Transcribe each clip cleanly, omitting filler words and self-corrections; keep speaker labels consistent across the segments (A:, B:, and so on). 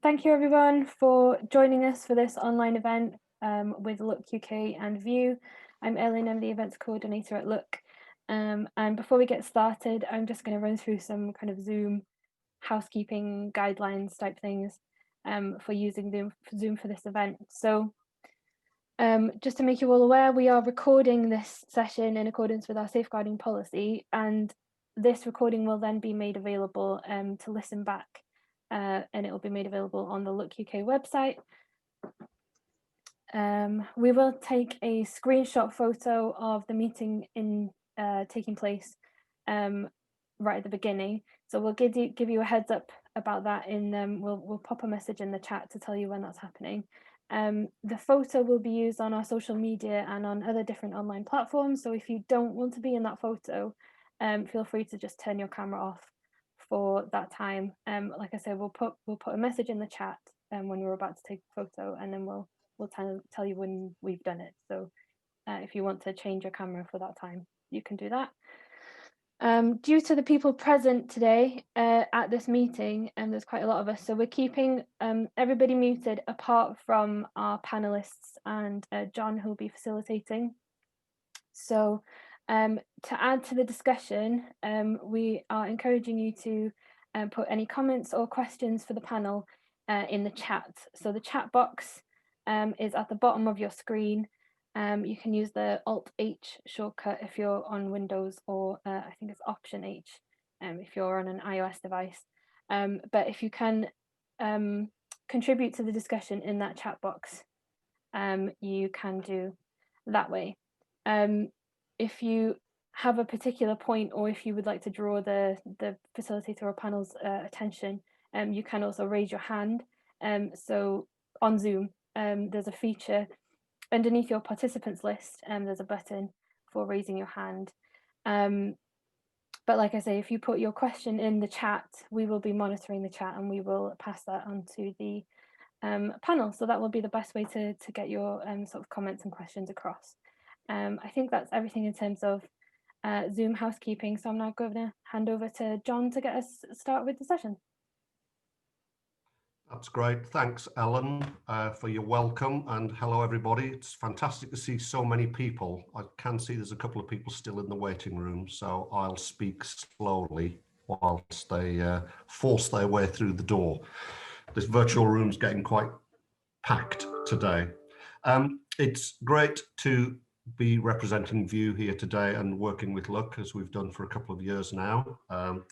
A: thank you everyone for joining us for this online event with Look UK and View. I'm Ellen, I'm the events coordinator at Look. And before we get started, I'm just going to run through some kind of Zoom housekeeping guidelines type things for using Zoom for this event. So just to make you all aware, we are recording this session in accordance with our safeguarding policy, and this recording will then be made available to listen back, and it will be made available on the Look UK website. We will take a screenshot photo of the meeting taking place right at the beginning. So we'll give you a heads up about that. We'll pop a message in the chat to tell you when that's happening. The photo will be used on our social media and on other different online platforms. So if you don't want to be in that photo, feel free to just turn your camera off for that time. Like I said, we'll put a message in the chat when we're about to take a photo, and then we'll tell you when we've done it. So if you want to change your camera for that time, you can do that. Due to the people present today at this meeting, and there's quite a lot of us, so we're keeping everybody muted apart from our panelists and John, who will be facilitating. So to add to the discussion, we are encouraging you to put any comments or questions for the panel in the chat. So the chat box is at the bottom of your screen. You can use the Alt-H shortcut if you're on Windows, or I think it's Option H if you're on an iOS device. But if you can contribute to the discussion in that chat box, you can do that way. If you have a particular point, or if you would like to draw the facilitator or panel's attention, you can also raise your hand. So on Zoom, there's a feature underneath your participants list, there's a button for raising your hand. But like I say, if you put your question in the chat, we will be monitoring the chat and we will pass that on to the panel. So that will be the best way to get your sort of comments and questions across. I think that's everything in terms of Zoom housekeeping. So I'm now going to hand over to John to get us started with the session.
B: That's great. Thanks, Ellen, for your welcome, and hello, everybody. It's fantastic to see so many people. I can see there's a couple of people still in the waiting room, so I'll speak slowly whilst they force their way through the door. This virtual room's getting quite packed today. It's great to be representing View here today and working with Look, as we've done for a couple of years now.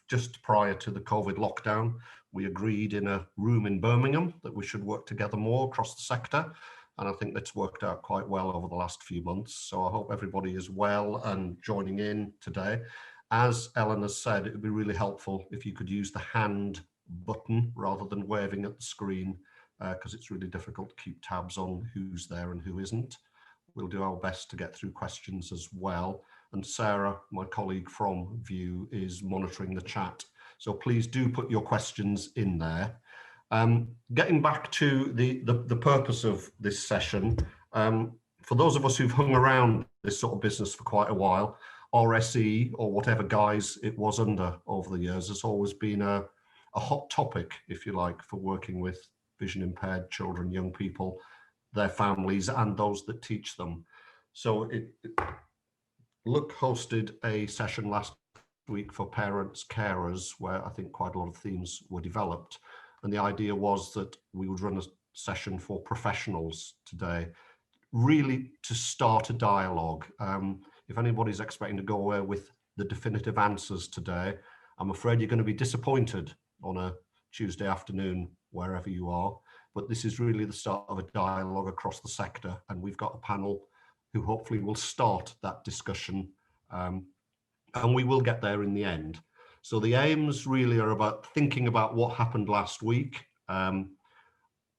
B: Just prior to the COVID lockdown, we agreed in a room in Birmingham that we should work together more across the sector, and I think that's worked out quite well over the last few months. So I hope everybody is well and joining in today. As Ellen has said, it would be really helpful if you could use the hand button rather than waving at the screen, because it's really difficult to keep tabs on who's there and who isn't. We'll do our best to get through questions as well. And Sarah, my colleague from View, is monitoring the chat. So please do put your questions in there. Getting back to the purpose of this session, for those of us who've hung around this sort of business for quite a while, RSE, or whatever guise it was under over the years, has always been a hot topic, if you like, for working with vision impaired children, young people, their families, and those that teach them. So Look hosted a session last week for parents, carers, where I think quite a lot of themes were developed. And the idea was that we would run a session for professionals today, really to start a dialogue. If anybody's expecting to go away with the definitive answers today, I'm afraid you're going to be disappointed on a Tuesday afternoon, wherever you are. But this is really the start of a dialogue across the sector, and we've got a panel who hopefully will start that discussion, and we will get there in the end. So the aims really are about thinking about what happened last week,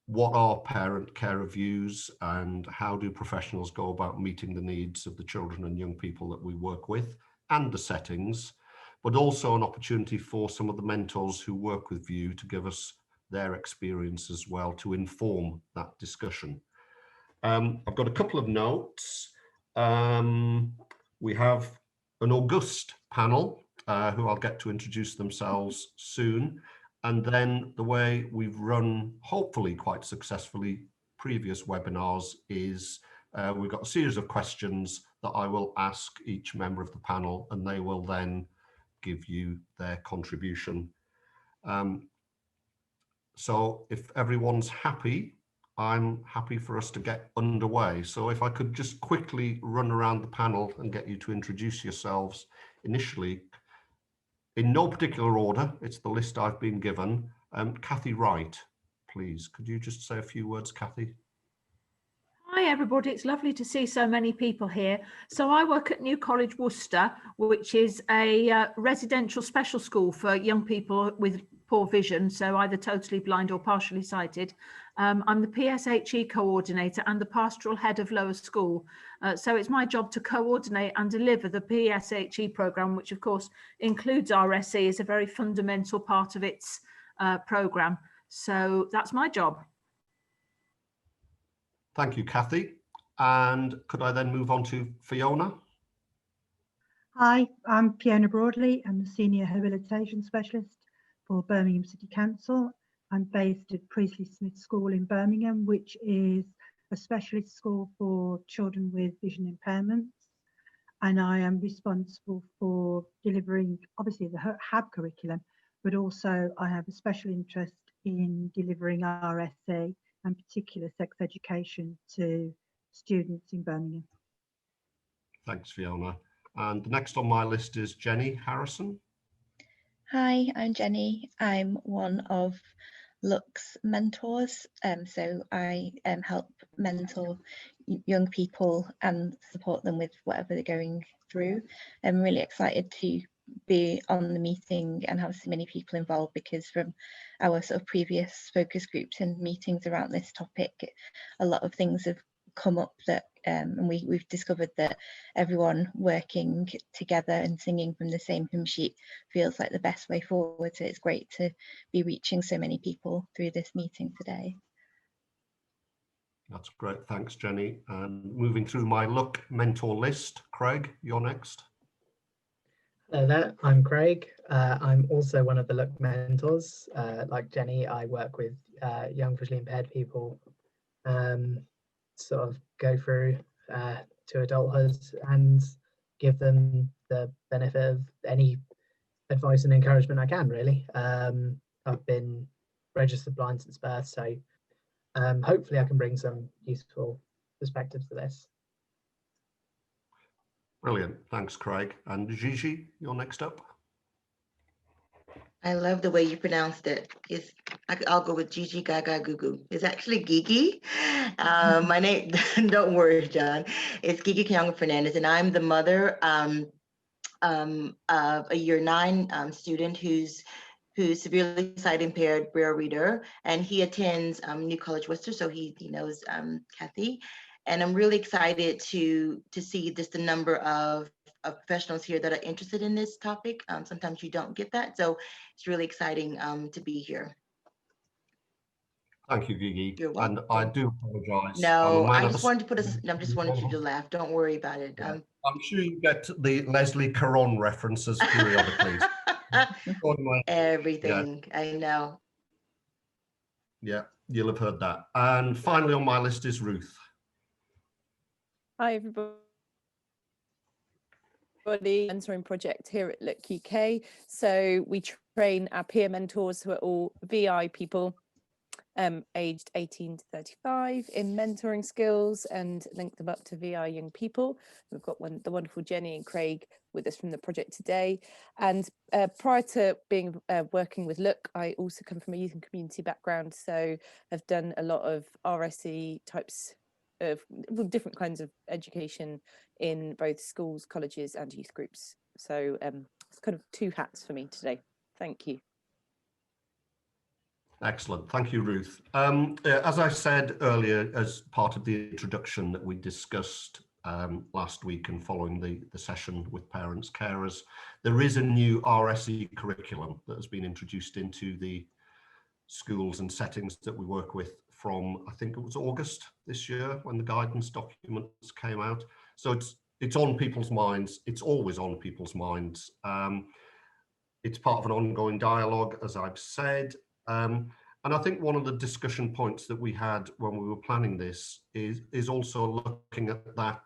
B: what are parent carer views, and how do professionals go about meeting the needs of the children and young people that we work with, and the settings, but also an opportunity for some of the mentors who work with View to give us their experience as well, to inform that discussion. I've got a couple of notes. We have an august panel who I'll get to introduce themselves soon. And then the way we've run, hopefully quite successfully, previous webinars is we've got a series of questions that I will ask each member of the panel, and they will then give you their contribution. So if everyone's happy, I'm happy for us to get underway. So if I could just quickly run around the panel and get you to introduce yourselves initially, in no particular order, it's the list I've been given. Kathy Wright, please. Could you just say a few words, Kathy?
C: Hi everybody, it's lovely to see so many people here. So I work at New College Worcester, which is a residential special school for young people with poor vision, so either totally blind or partially sighted. I'm the PSHE coordinator and the pastoral head of lower school. So it's my job to coordinate and deliver the PSHE programme, which of course includes RSE as a very fundamental part of its programme. So that's my job.
B: Thank you, Kathy. And could I then move on to Fiona?
D: Hi, I'm Fiona Broadley. I'm the Senior Rehabilitation Specialist for Birmingham City Council. I'm based at Priestley Smith School in Birmingham, which is a specialist school for children with vision impairments. And I am responsible for delivering, obviously, the HAB curriculum, but also I have a special interest in delivering RSE and particular sex education to students in Birmingham.
B: Thanks, Fiona. And next on my list is Jenny Harrison.
E: Hi, I'm Jenny. I'm one of Luck's mentors. So I help mentor young people and support them with whatever they're going through. I'm really excited to be on the meeting and have so many people involved, because from our sort of previous focus groups and meetings around this topic, a lot of things have come up that and we've discovered that everyone working together and singing from the same hymn sheet feels like the best way forward. So it's great to be reaching so many people through this meeting today.
B: That's great. Thanks, Jenny. And moving through my Luck mentor list, Craig, you're next.
F: Hello there, I'm Craig. I'm also one of the Luck mentors. Like Jenny, I work with young visually impaired people, sort of go through to adulthood and give them the benefit of any advice and encouragement I can, really. I've been registered blind since birth, so hopefully I can bring some useful perspectives to this.
B: Brilliant. Thanks, Craig. And Gigi, you're next up.
G: I love the way you pronounced it. I'll go with Gigi Gaga Goo Goo. It's actually Gigi. My name, don't worry, John. It's Gigi Kanyanga Fernandez, and I'm the mother of a year 9 student who's severely sight impaired, braille reader, and he attends New College Worcester, so he knows Kathy. And I'm really excited to see just the number of professionals here that are interested in this topic. Sometimes you don't get that, so it's really exciting to be here.
B: Thank you, Gigi.
G: You're welcome.
B: And I do apologise.
G: No, I just wanted to put I just wanted you to laugh. Don't worry about it.
B: Yeah. I'm sure you get the Leslie Caron references periodically.
G: Everything, yeah. I know.
B: Yeah, you'll have heard that. And finally on my list is Ruth.
H: Hi, everybody. Mentoring project here at Look UK. So we train our peer mentors who are all VI people aged 18 to 35 in mentoring skills and link them up to VI young people. We've got the wonderful Jenny and Craig with us from the project today. And prior to being working with Look, I also come from a youth and community background, so I've done a lot of RSE types of different kinds of education in both schools, colleges and youth groups. So it's kind of 2 hats for me today. Thank you.
B: Excellent. Thank you, Ruth. As I said earlier, as part of the introduction that we discussed last week and following the session with parents, carers, there is a new RSE curriculum that has been introduced into the schools and settings that we work with from, I think it was August this year when the guidance documents came out. So it's on people's minds. It's always on people's minds. It's part of an ongoing dialogue, as I've said. And I think one of the discussion points that we had when we were planning this is also looking at that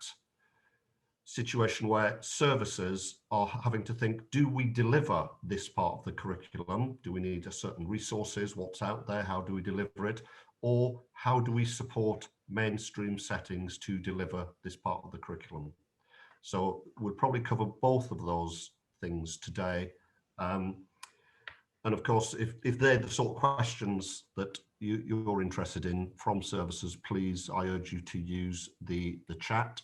B: situation where services are having to think, do we deliver this part of the curriculum? Do we need a certain resources? What's out there? How do we deliver it? Or how do we support mainstream settings to deliver this part of the curriculum? So we'll probably cover both of those things today. And of course, if they're the sort of questions that you're interested in from services, please, I urge you to use the chat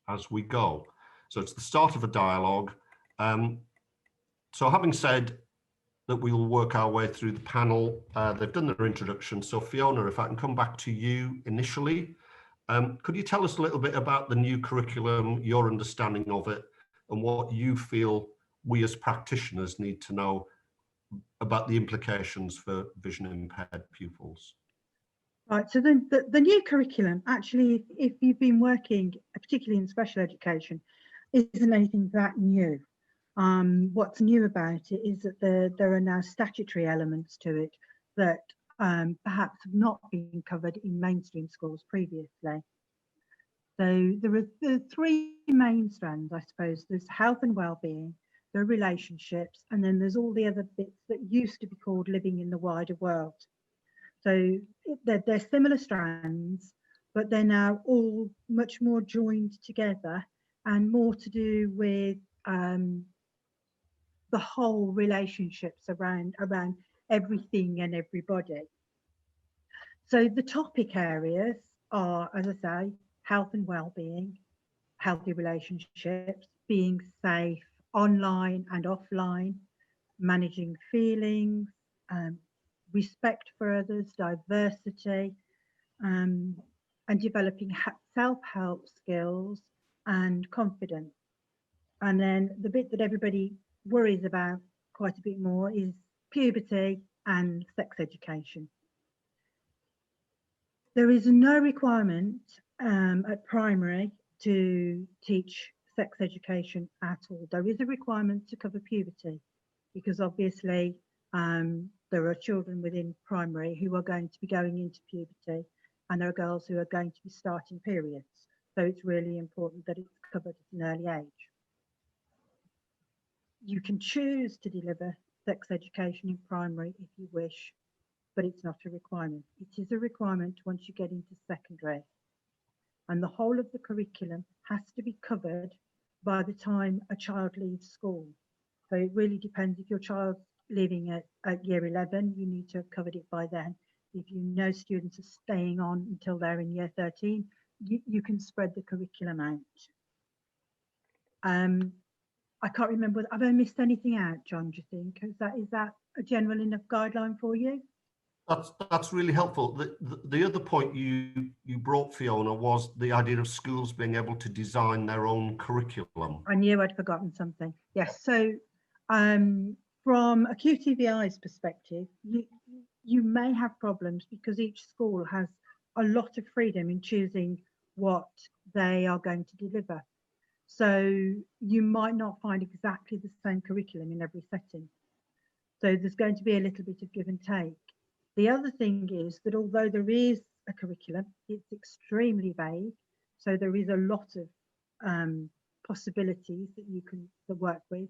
B: as we go. So it's the start of a dialogue. So having said that, we will work our way through the panel. They've done their introduction. So Fiona, if I can come back to you initially, could you tell us a little bit about the new curriculum, your understanding of it, and what you feel we as practitioners need to know about the implications for vision impaired pupils?
D: Right, so the new curriculum, actually, if you've been working, particularly in special education, isn't anything that new. What's new about it is that there are now statutory elements to it that perhaps have not been covered in mainstream schools previously. So there are the three main strands, I suppose. There's health and well-being, there are relationships, and then there's all the other bits that used to be called living in the wider world. So they're similar strands, but they're now all much more joined together and more to do with the whole relationships around everything and everybody. So the topic areas are, as I say, health and well-being, healthy relationships, being safe online and offline, managing feelings, respect for others, diversity, and developing self-help skills and confidence. And then the bit that everybody worries about quite a bit more is puberty and sex education. There is no requirement at primary to teach sex education at all. There is a requirement to cover puberty because obviously there are children within primary who are going to be going into puberty, and there are girls who are going to be starting periods. So it's really important that it's covered at an early age. You can choose to deliver sex education in primary if you wish, but it's not a requirement. It is a requirement once you get into secondary. And the whole of the curriculum has to be covered by the time a child leaves school. So it really depends. If your child's leaving at year 11, you need to have covered it by then. If you know students are staying on until they're in year 13, you can spread the curriculum out. I can't remember, have I missed anything out, John, do you think? Is that a general enough guideline for you?
B: That's really helpful. The other point you brought, Fiona, was the idea of schools being able to design their own curriculum.
D: I knew I'd forgotten something. Yes, so from a QTVI's perspective, you may have problems because each school has a lot of freedom in choosing what they are going to deliver. So you might not find exactly the same curriculum in every setting. So there's going to be a little bit of give and take. The other thing is that although there is a curriculum, it's extremely vague. So there is a lot of possibilities that you can work with.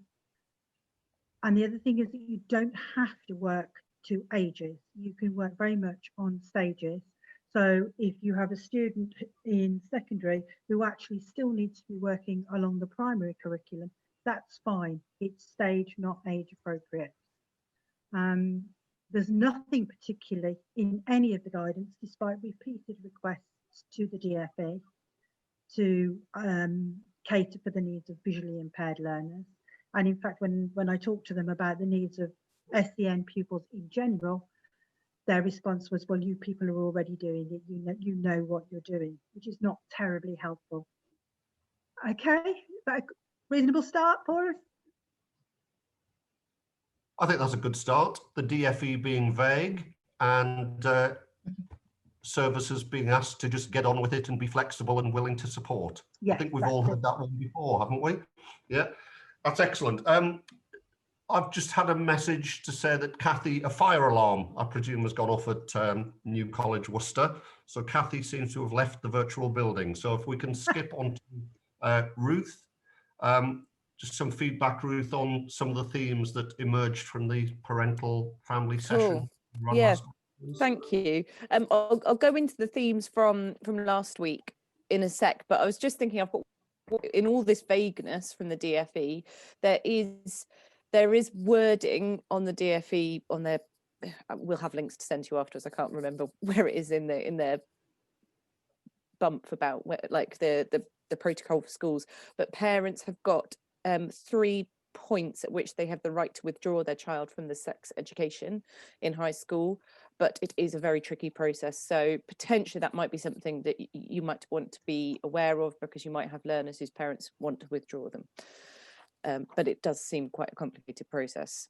D: And the other thing is that you don't have to work to ages. You can work very much on stages. So if you have a student in secondary who actually still needs to be working along the primary curriculum, that's fine. It's stage, not age appropriate. There's nothing particularly in any of the guidance, despite repeated requests to the DFE to cater for the needs of visually impaired learners. And in fact, when I talked to them about the needs of SEN pupils in general, their response was, well, you people are already doing it. You know what you're doing, which is not terribly helpful. Okay, is that a reasonable start for us?
B: I think that's a good start. The DFE being vague and services being asked to just get on with it and be flexible and willing to support. Yes, I think we've all heard that one before, haven't we? Yeah, that's excellent. I've just had a message to say that Kathy, a fire alarm, I presume, has gone off at New College, Worcester. So Kathy seems to have left the virtual building. So if we can skip on to Ruth, just some feedback, Ruth, on some of the themes that emerged from the parental family session.
H: Yeah, thank you. I'll go into the themes from last week in a sec, but I was just thinking, I've got, in all this vagueness from the DFE, there is wording on the DFE on their, we'll have links to send you afterwards. I can't remember where it is in their bump about where, like the protocol for schools, but parents have got 3 points at which they have the right to withdraw their child from the sex education in high school, but it is a very tricky process. So potentially that might be something that you might want to be aware of, because you might have learners whose parents want to withdraw them. But it does seem quite a complicated process.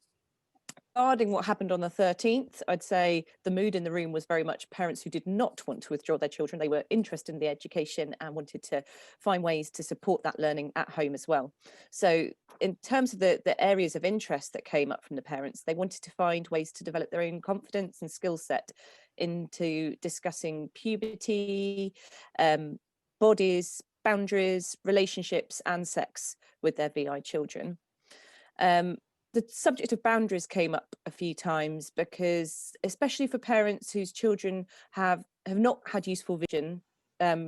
H: Regarding what happened on the 13th, I'd say the mood in the room was very much parents who did not want to withdraw their children. They were interested in the education and wanted to find ways to support that learning at home as well. So in terms of the areas of interest that came up from the parents, they wanted to find ways to develop their own confidence and skill set into discussing puberty, bodies, boundaries, relationships and sex with their VI children. The subject of boundaries came up a few times, because especially for parents whose children have not had useful vision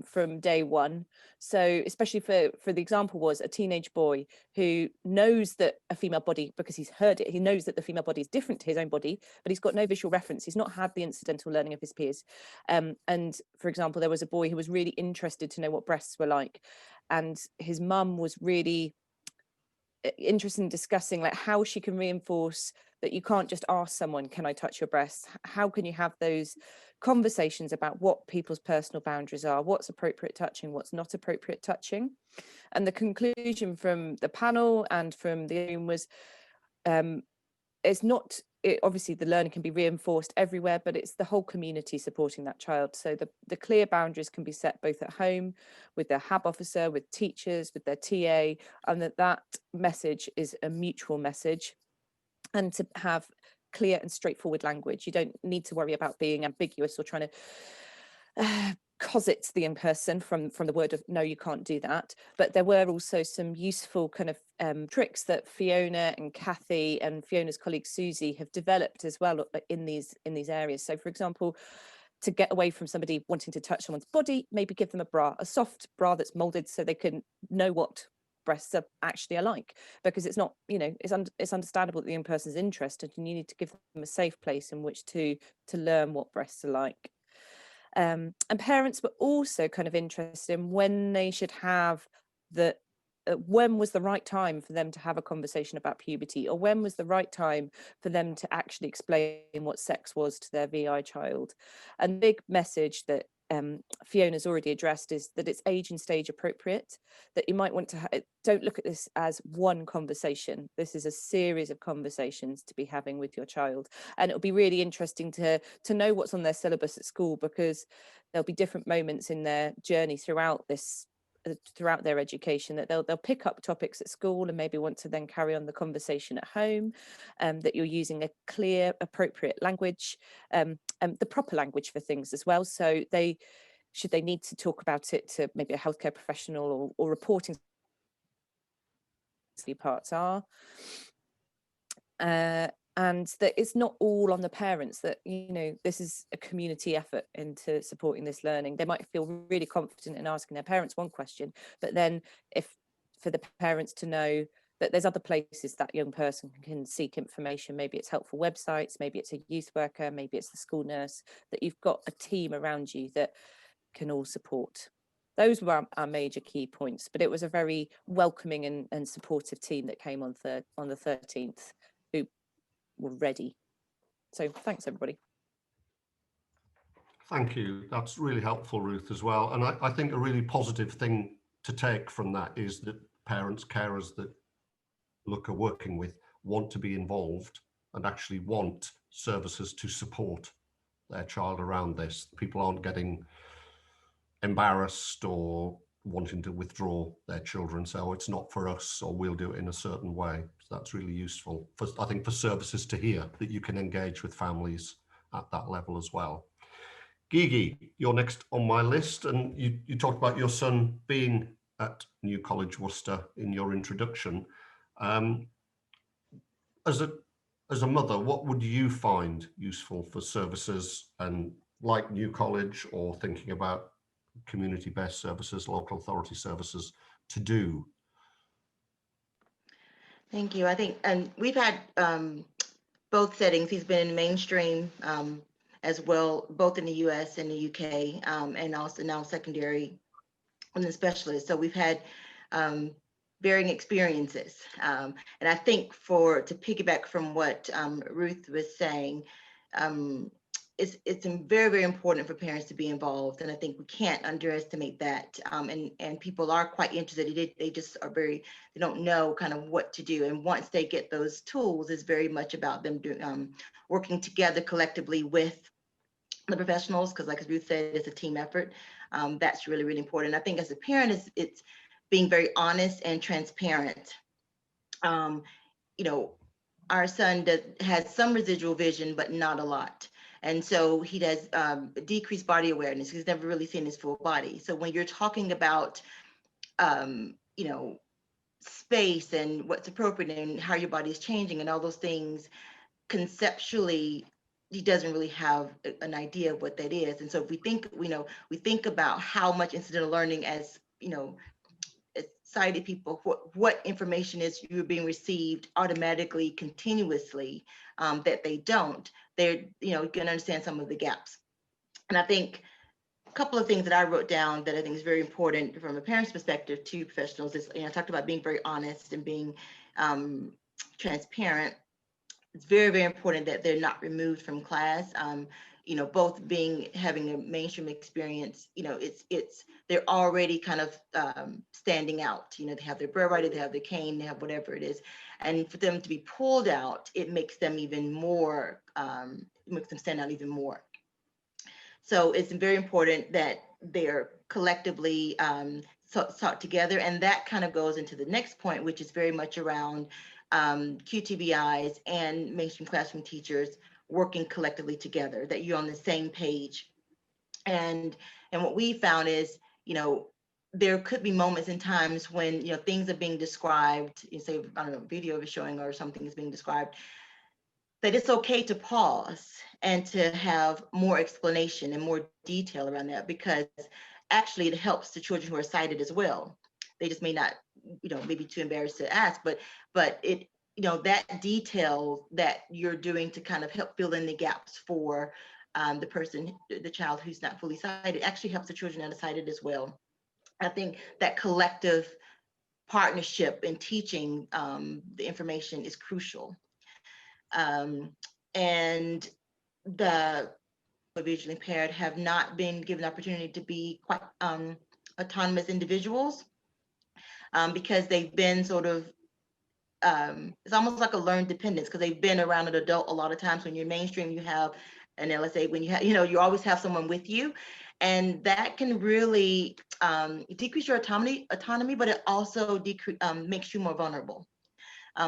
H: from day one. So especially for the example was a teenage boy who knows that a female body, because he's heard it, he knows that the female body is different to his own body, but he's got no visual reference. He's not had the incidental learning of his peers. And for example, there was a boy who was really interested to know what breasts were like, and his mum was really interested in discussing like how she can reinforce that you can't just ask someone, can I touch your breasts? How can you have those conversations about what people's personal boundaries are, what's appropriate touching, what's not appropriate touching? And the conclusion from the panel and from the room was obviously the learning can be reinforced everywhere, but it's the whole community supporting that child. So the clear boundaries can be set both at home, with their HAB officer, with teachers, with their TA, and that message is a mutual message. And to have clear and straightforward language. You don't need to worry about being ambiguous or trying to cosset the in-person from the word of no, you can't do that. But there were also some useful kind of tricks that Fiona and Kathy and Fiona's colleague Susie have developed as well in these areas. So for example, to get away from somebody wanting to touch someone's body, maybe give them a bra, a soft bra that's molded so they can know what breasts are actually alike, because it's not, it's understandable that the young person's interested, and you need to give them a safe place in which to learn what breasts are like. And parents were also kind of interested in when they should have when was the right time for them to have a conversation about puberty, or when was the right time for them to actually explain what sex was to their VI child. And the big message that Fiona's already addressed is that it's age and stage appropriate, that you might want to don't look at this as one conversation. This is a series of conversations to be having with your child, and it'll be really interesting to know what's on their syllabus at school, because there'll be different moments in their journey throughout their education that they'll pick up topics at school and maybe want to then carry on the conversation at home, that you're using a clear, appropriate language, the proper language for things as well. So should they need to talk about it to maybe a healthcare professional or reporting parts are. And that it's not all on the parents, that this is a community effort into supporting this learning. They might feel really confident in asking their parents one question, but then for the parents to know that there's other places that young person can seek information, maybe it's helpful websites, maybe it's a youth worker, maybe it's the school nurse, that you've got a team around you that can all support. Those were our major key points, but it was a very welcoming and supportive team that came on the 13th, who were ready. So thanks, everybody.
B: Thank you. That's really helpful, Ruth, as well. And I think a really positive thing to take from that is that parents, carers that Look are working with want to be involved and actually want services to support their child around this. People aren't getting embarrassed or wanting to withdraw their children. So it's not for us, or we'll do it in a certain way. So that's really useful for, I think, for services to hear that you can engage with families at that level as well. Gigi, you're next on my list, and you talked about your son being at New College Worcester in your introduction. As a mother, what would you find useful for services and like New College, or thinking about community-based services, local authority services, to do?
G: Thank you. I think, and we've had both settings. He's been in mainstream as well, both in the US and the UK, and also now secondary and the specialist. So we've had varying experiences. And I think to piggyback from what Ruth was saying, it's very, very important for parents to be involved. And I think we can't underestimate that. And people are quite interested. They just are they don't know kind of what to do. And once they get those tools, it's very much about them working together collectively with the professionals, because like as Ruth said, it's a team effort. That's really, really important. I think as a parent, it's being very honest and transparent. You know, our son has some residual vision, but not a lot. And so he has decreased body awareness. He's never really seen his full body. So when you're talking about, you know, space and what's appropriate and how your body is changing and all those things, conceptually, he doesn't really have an idea of what that is. And so if we think about how much incidental learning as, you know, as sighted people, what information is you're being received automatically, continuously, that they don't, they're, you know, can understand some of the gaps. And I think a couple of things that I wrote down that I think is very important from a parent's perspective to professionals is, you know, I talked about being very honest and being transparent. It's very, very important that they're not removed from class. You know, both having a mainstream experience, you know, they're already kind of standing out. You know, they have their braille writer, they have their cane, they have whatever it is. And for them to be pulled out, it makes them even more, makes them stand out even more. So it's very important that they're collectively taught together. And that kind of goes into the next point, which is very much around QTBIs and mainstream classroom teachers working collectively together, that you're on the same page. And what we found is, you know, there could be moments and times when, you know, things are being described, you say, I don't know, video is showing or something is being described, that it's okay to pause and to have more explanation and more detail around that, because actually it helps the children who are sighted as well. They just may not, you know, maybe too embarrassed to ask, but it, you know, that detail that you're doing to kind of help fill in the gaps for the child who's not fully sighted, actually helps the children that are sighted as well. I think that collective partnership in teaching the information is crucial. And the visually impaired have not been given the opportunity to be quite autonomous individuals, because they've been sort of, it's almost like a learned dependence, because they've been around an adult a lot of times. When you're mainstream, you have an LSA, when you have, you know, you always have someone with you, and that can really decrease your autonomy, but it also makes you more vulnerable,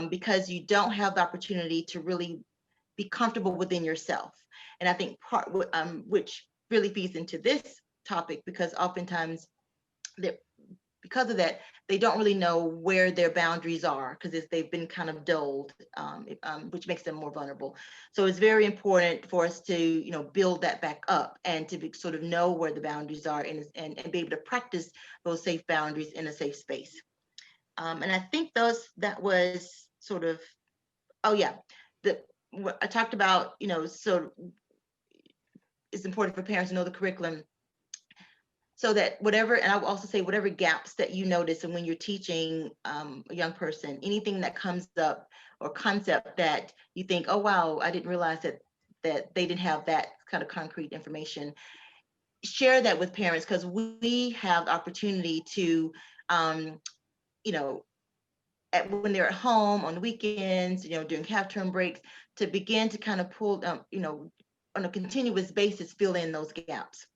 G: because you don't have the opportunity to really be comfortable within yourself. And I think which really feeds into this topic, because oftentimes because of that, they don't really know where their boundaries are, because they've been kind of dulled, which makes them more vulnerable. So it's very important for us to, you know, build that back up and to sort of know where the boundaries are, and be able to practice those safe boundaries in a safe space. And I think that was sort of, oh yeah, what I talked about, you know, so it's important for parents to know the curriculum, so that whatever, and I will also say whatever gaps that you notice, and when you're teaching a young person, anything that comes up or concept that you think, oh wow, I didn't realize that they didn't have that kind of concrete information, share that with parents, because we have the opportunity to, you know, when they're at home on the weekends, you know, during half-term breaks, to begin to kind of pull, you know, on a continuous basis, fill in those gaps.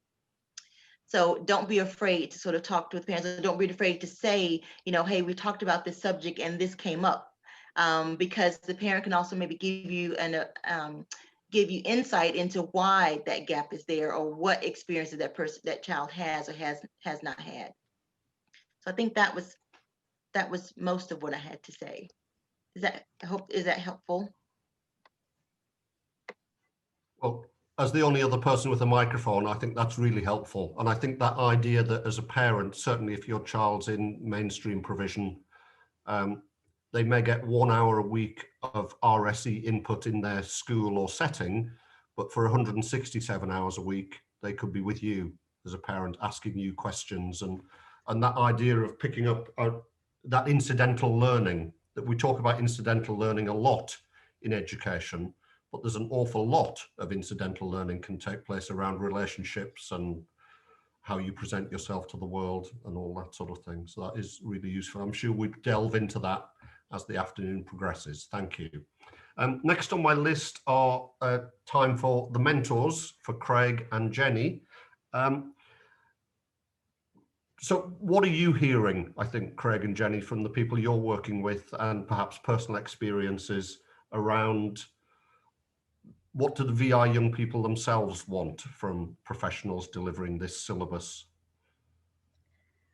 G: So don't be afraid to sort of talk with parents, and don't be afraid to say, you know, hey, we talked about this subject and this came up, because the parent can also maybe give you insight into why that gap is there, or what experiences that child has or has not had. So I think that was most of what I had to say. Is that helpful?
B: Well, as the only other person with a microphone, I think that's really helpful. And I think that idea that as a parent, certainly if your child's in mainstream provision, they may get 1 hour a week of RSE input in their school or setting, but for 167 hours a week, they could be with you as a parent, asking you questions. And that idea of picking up that incidental learning, that we talk about incidental learning a lot in education, but there's an awful lot of incidental learning can take place around relationships and how you present yourself to the world and all that sort of thing. So that is really useful. I'm sure we delve into that as the afternoon progresses. Thank you. Next on my list are time for the mentors for Craig and Jenny. So what are you hearing, I think, Craig and Jenny, from the people you're working with, and perhaps personal experiences around what do the VI young people themselves want from professionals delivering this syllabus?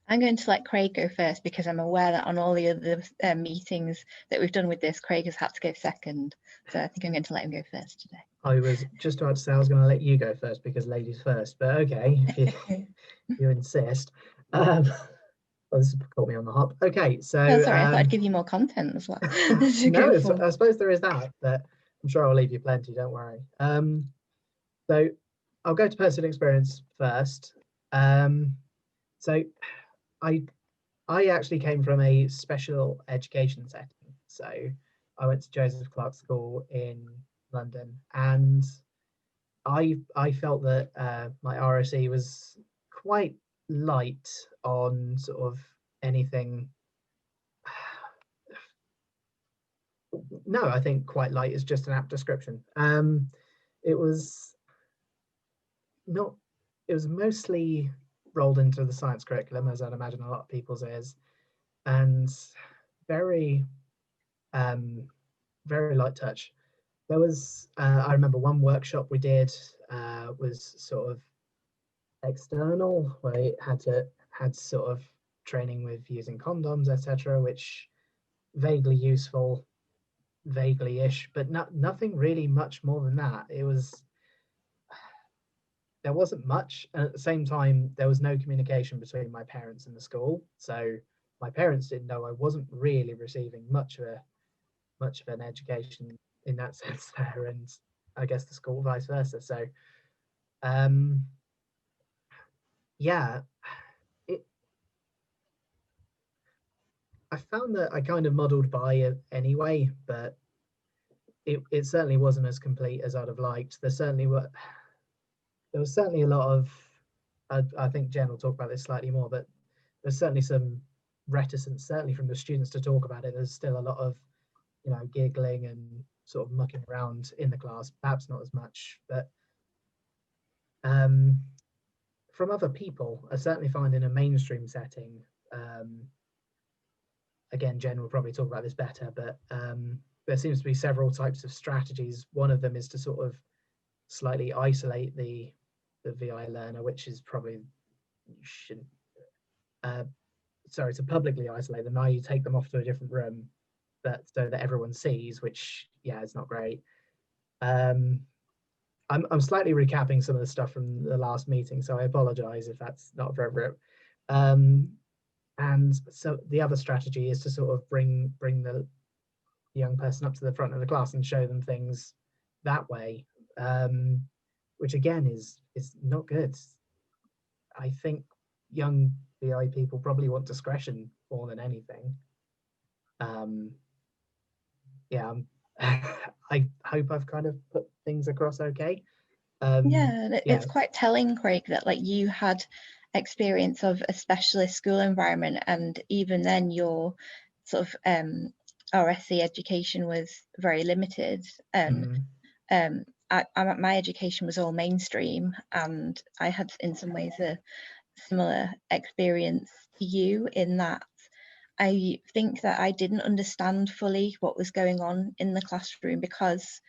E: I'm going to let Craig go first, because I'm aware that on all the other meetings that we've done with this, Craig has had to go second. So I think I'm going to let him go first today.
F: I was just about to say I was going to let you go first because ladies first, but okay, if you insist. Well, this caught me on the hop. Okay, so
E: Oh, sorry, I thought I'd give you more content as well.
F: No, I suppose there is that, but I'm sure I'll leave you plenty, don't worry. So I'll go to personal experience first. So I actually came from a special education setting. So I went to Joseph Clark School in London, and I felt that my RSE was quite light on sort of anything. No, I think quite light is just an apt description. It was not. It was mostly rolled into the science curriculum, as I'd imagine a lot of people's is, and very, very light touch. There was, I remember one workshop we did was sort of external, where it had sort of training with using condoms, etc., which vaguely useful, vaguely-ish, but nothing really much more than that. There wasn't much, and at the same time there was no communication between my parents and the school, so my parents didn't know I wasn't really receiving much of an education in that sense there, and I guess the school vice versa. So yeah, I found that I kind of muddled by it anyway, but it certainly wasn't as complete as I'd have liked. There was certainly a lot of, I think Jen will talk about this slightly more, but there's certainly some reticence, certainly from the students, to talk about it. There's still a lot of, you know, giggling and sort of mucking around in the class, perhaps not as much, but from other people, I certainly find in a mainstream setting, again, Jen will probably talk about this better, but there seems to be several types of strategies. One of them is to sort of slightly isolate the VI learner, which is probably, you shouldn't, sorry, to publicly isolate them. Now you take them off to a different room, but so that everyone sees, which, yeah, it's not great. I'm slightly recapping some of the stuff from the last meeting, so I apologize if that's not appropriate. And so the other strategy is to sort of bring the young person up to the front of the class and show them things that way, which again is not good. I think young VI people probably want discretion more than anything. Yeah, I hope I've kind of put things across okay.
E: It's quite telling, Craig, that like you had experience of a specialist school environment, and even then your sort of RSE education was very limited. My education was all mainstream, and I had in some ways a similar experience to you in that I think that I didn't understand fully what was going on in the classroom because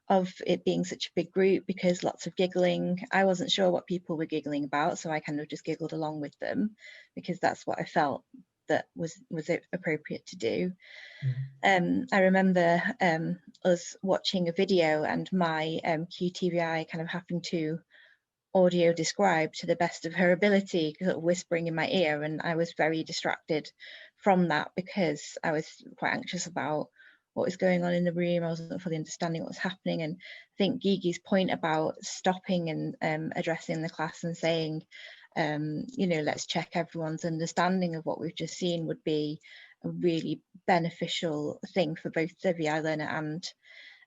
E: of it being such a big group, because lots of giggling. I wasn't sure what people were giggling about, so I kind of just giggled along with them because that's what I felt that was appropriate to do. I remember us watching a video and my QTVI kind of having to audio describe to the best of her ability, sort of whispering in my ear, and I was very distracted from that because I was quite anxious about what was going on in the room. I wasn't fully understanding what was happening. And I think Gigi's point about stopping and addressing the class and saying, you know, let's check everyone's understanding of what we've just seen would be a really beneficial thing for both the VI learner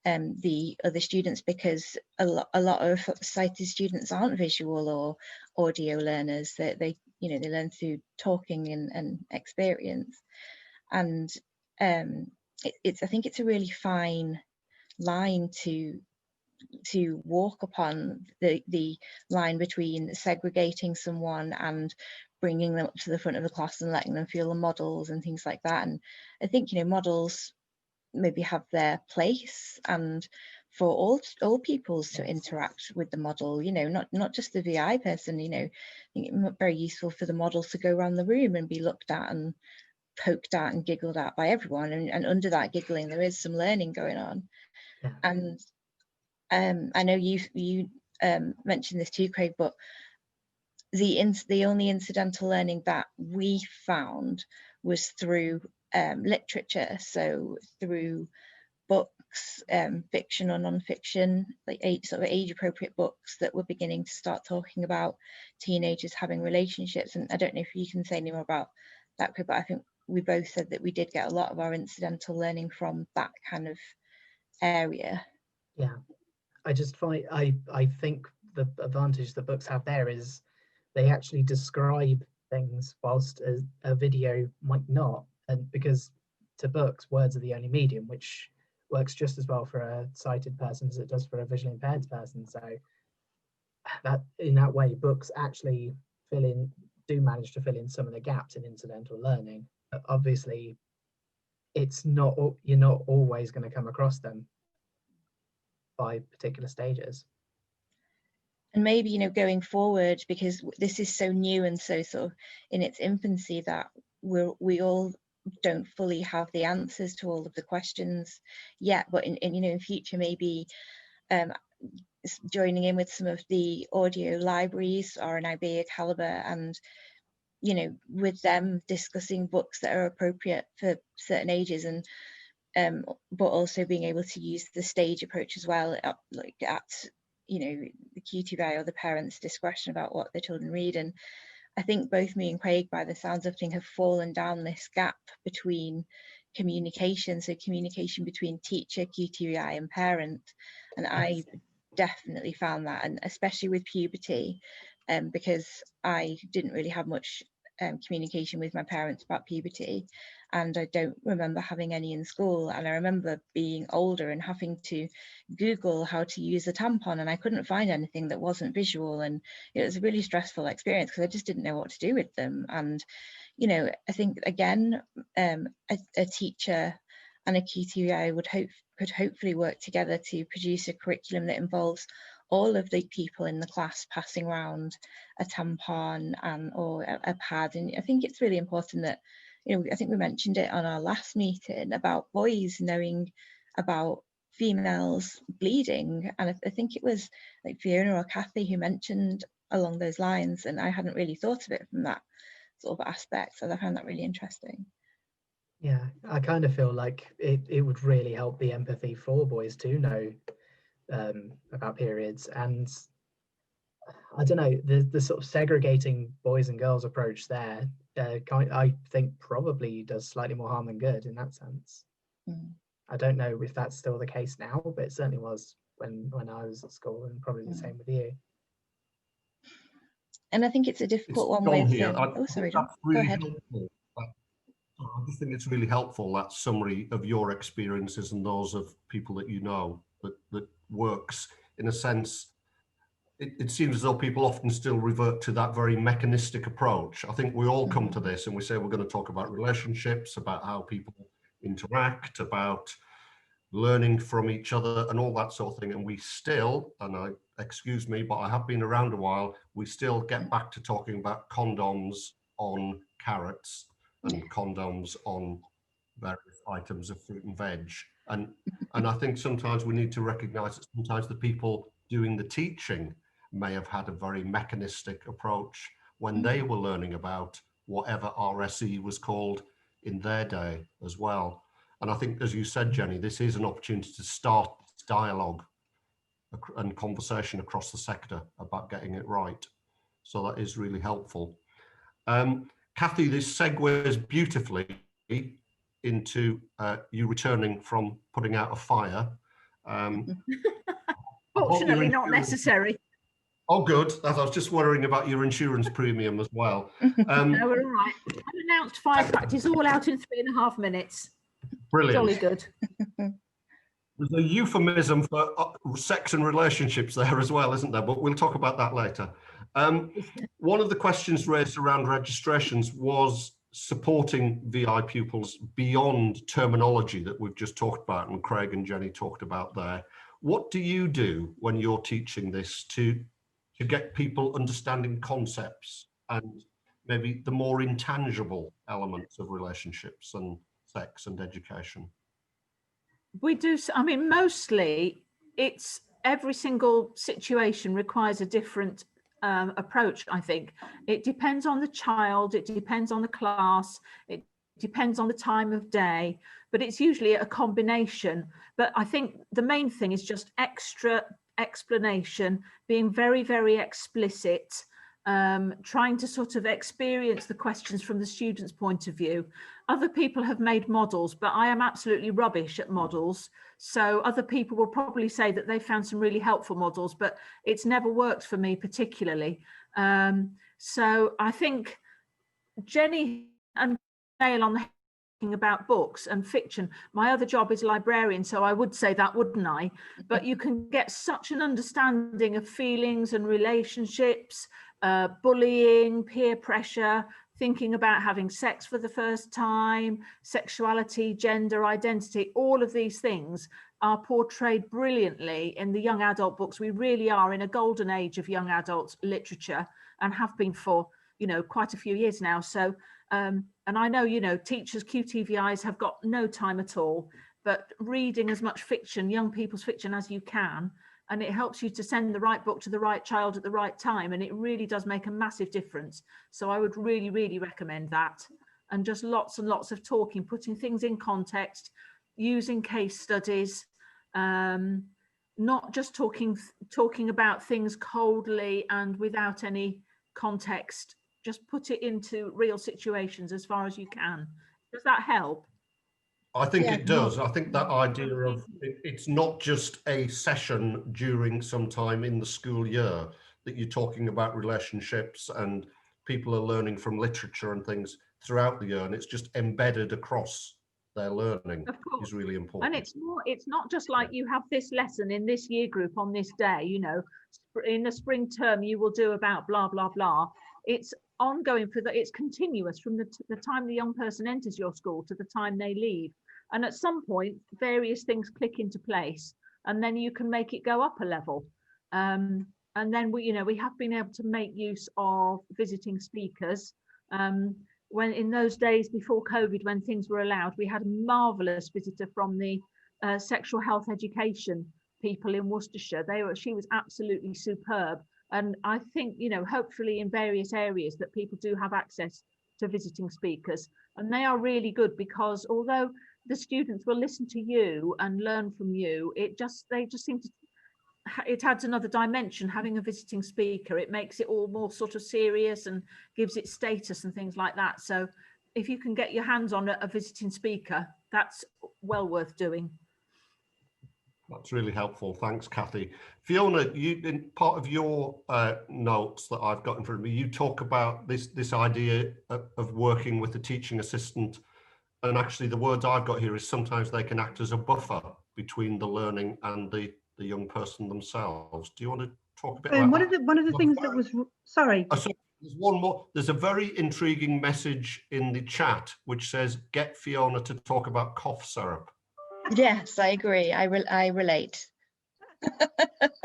E: and the other students, because a lot of sighted students aren't visual or audio learners. They you know, they learn through talking and experience. And I think it's a really fine line to walk upon, the line between segregating someone and bringing them up to the front of the class and letting them feel the models and things like that. And I think, you know, models maybe have their place, and for all pupils to interact with the model, you know, not just the VI person. You know, I think it's very useful for the models to go around the room and be looked at and poked at and giggled at by everyone, and under that giggling there is some learning going on. And I know you mentioned this too, Craig, but the only incidental learning that we found was through literature, so through books, fiction or non-fiction, like sort of age-appropriate books that were beginning to start talking about teenagers having relationships. And I don't know if you can say any more about that, but I think we both said that we did get a lot of our incidental learning from that kind of area.
F: Yeah, I just find I think the advantage the books have there is they actually describe things, whilst a video might not. And because to books, words are the only medium, which works just as well for a sighted person as it does for a visually impaired person. So that in that way, books actually do manage to fill in some of the gaps in incidental learning. But obviously, it's not, you're not always going to come across them by particular stages.
E: And maybe, you know, going forward, because this is so new and so sort of in its infancy, that we all don't fully have the answers to all of the questions yet, but in you know, in future, maybe joining in with some of the audio libraries or an IBEA caliber, and you know, with them discussing books that are appropriate for certain ages, and but also being able to use the stage approach as well, like at you know, the QTVI or the parents' discretion about what their children read. And I think both me and Craig, by the sounds of things, have fallen down this gap between communication, so communication between teacher, QTVI and parent. And I definitely found that, and especially with puberty, because I didn't really have much communication with my parents about puberty, and I don't remember having any in school. And I remember being older and having to Google how to use a tampon, and I couldn't find anything that wasn't visual, and it was a really stressful experience because I just didn't know what to do with them. And you know, I think again, a teacher and a QTVI could hopefully work together to produce a curriculum that involves all of the people in the class passing around a tampon or a pad. And I think it's really important that, you know, I think we mentioned it on our last meeting about boys knowing about females bleeding, and I think it was like Fiona or Kathy who mentioned along those lines, and I hadn't really thought of it from that sort of aspect, so I found that really interesting.
F: Yeah, I kind of feel like it would really help the empathy for boys to know about periods. And I don't know, the sort of segregating boys and girls approach there, I think probably does slightly more harm than good in that sense. I don't know if that's still the case now, but it certainly was when I was at school, and probably the same with you.
E: And I think it's a difficult one
B: John
E: with
B: here.
E: oh, sorry, John. Go ahead.
B: I just think it's really helpful, that summary of your experiences and those of people that you know, that works in a sense. it seems as though people often still revert to that very mechanistic approach. I think we all come to this and we say we're going to talk about relationships, about how people interact, about learning from each other and all that sort of thing. And we still, excuse me, but I have been around a while, we still get back to talking about condoms on carrots and condoms on various items of fruit and veg. And I think sometimes we need to recognize that sometimes the people doing the teaching may have had a very mechanistic approach when they were learning about whatever RSE was called in their day as well. And I think, as you said, Jenny, this is an opportunity to start dialogue and conversation across the sector about getting it right. So that is really helpful. Kathy, this segues beautifully into you returning from putting out a fire.
C: Fortunately, not necessary.
B: Oh, good. I was just worrying about your insurance premium as well.
C: No, we're all right. Unannounced fire practice, all out in 3.5 minutes.
B: Brilliant.
C: Jolly good.
B: There's a euphemism for sex and relationships there as well, isn't there? But we'll talk about that later. One of the questions raised around registrations was supporting VI pupils beyond terminology that we've just talked about and Craig and Jenny talked about there. What do you do when you're teaching this to get people understanding concepts and maybe the more intangible elements of relationships and sex and education?
C: We do, I mean, mostly it's every single situation requires a different approach, I think. It depends on the child, it depends on the class, it depends on the time of day, but it's usually a combination. But I think the main thing is just extra explanation, being very, very explicit, trying to sort of experience the questions from the student's point of view. Other people have made models, but I am absolutely rubbish at models. So other people will probably say that they found some really helpful models, but it's never worked for me particularly. So I think Jenny and nail on the head about books and fiction. My other job is librarian, so I would say that, wouldn't I? But you can get such an understanding of feelings and relationships, bullying, peer pressure, thinking about having sex for the first time, sexuality, gender identity. All of these things are portrayed brilliantly in the young adult books. We really are in a golden age of young adult literature and have been for, you know, quite a few years now. So and I know, you know, teachers, QTVIs have got no time at all, but reading as much fiction, young people's fiction as you can, and it helps you to send the right book to the right child at the right time. And it really does make a massive difference. So I would really, really recommend that. And just lots and lots of talking, putting things in context, using case studies, not just talking about things coldly and without any context. Just put it into real situations as far as you can. Does that help?
B: I think it does. I think that idea of it's not just a session during some time in the school year that you're talking about relationships and people are learning from literature and things throughout the year, and it's just embedded across their learning is really important.
C: And it's not just like you have this lesson in this year group on this day, you know, in the spring term you will do about blah blah blah. It's ongoing it's continuous from the time the young person enters your school to the time they leave, and at some point various things click into place and then you can make it go up a level. And then we have been able to make use of visiting speakers. When in those days before COVID, when things were allowed, we had a marvelous visitor from the sexual health education people in Worcestershire. She was absolutely superb. And I think, you know, hopefully in various areas that people do have access to visiting speakers, and they are really good because although the students will listen to you and learn from you, they just seem to, it adds another dimension having a visiting speaker. It makes it all more sort of serious and gives it status and things like that. So if you can get your hands on a visiting speaker, that's well worth doing.
B: That's really helpful. Thanks, Kathy. Fiona, you, in part of your notes that I've got in front of me, you talk about this idea of working with the teaching assistant. And actually the words I've got here is sometimes they can act as a buffer between the learning and the young person themselves. Do you want to talk a bit about that.
D: One of the things that was, sorry.
B: Oh, sorry. There's one more. There's a very intriguing message in the chat which says, get Fiona to talk about cough syrup.
E: Yes, I agree. I relate.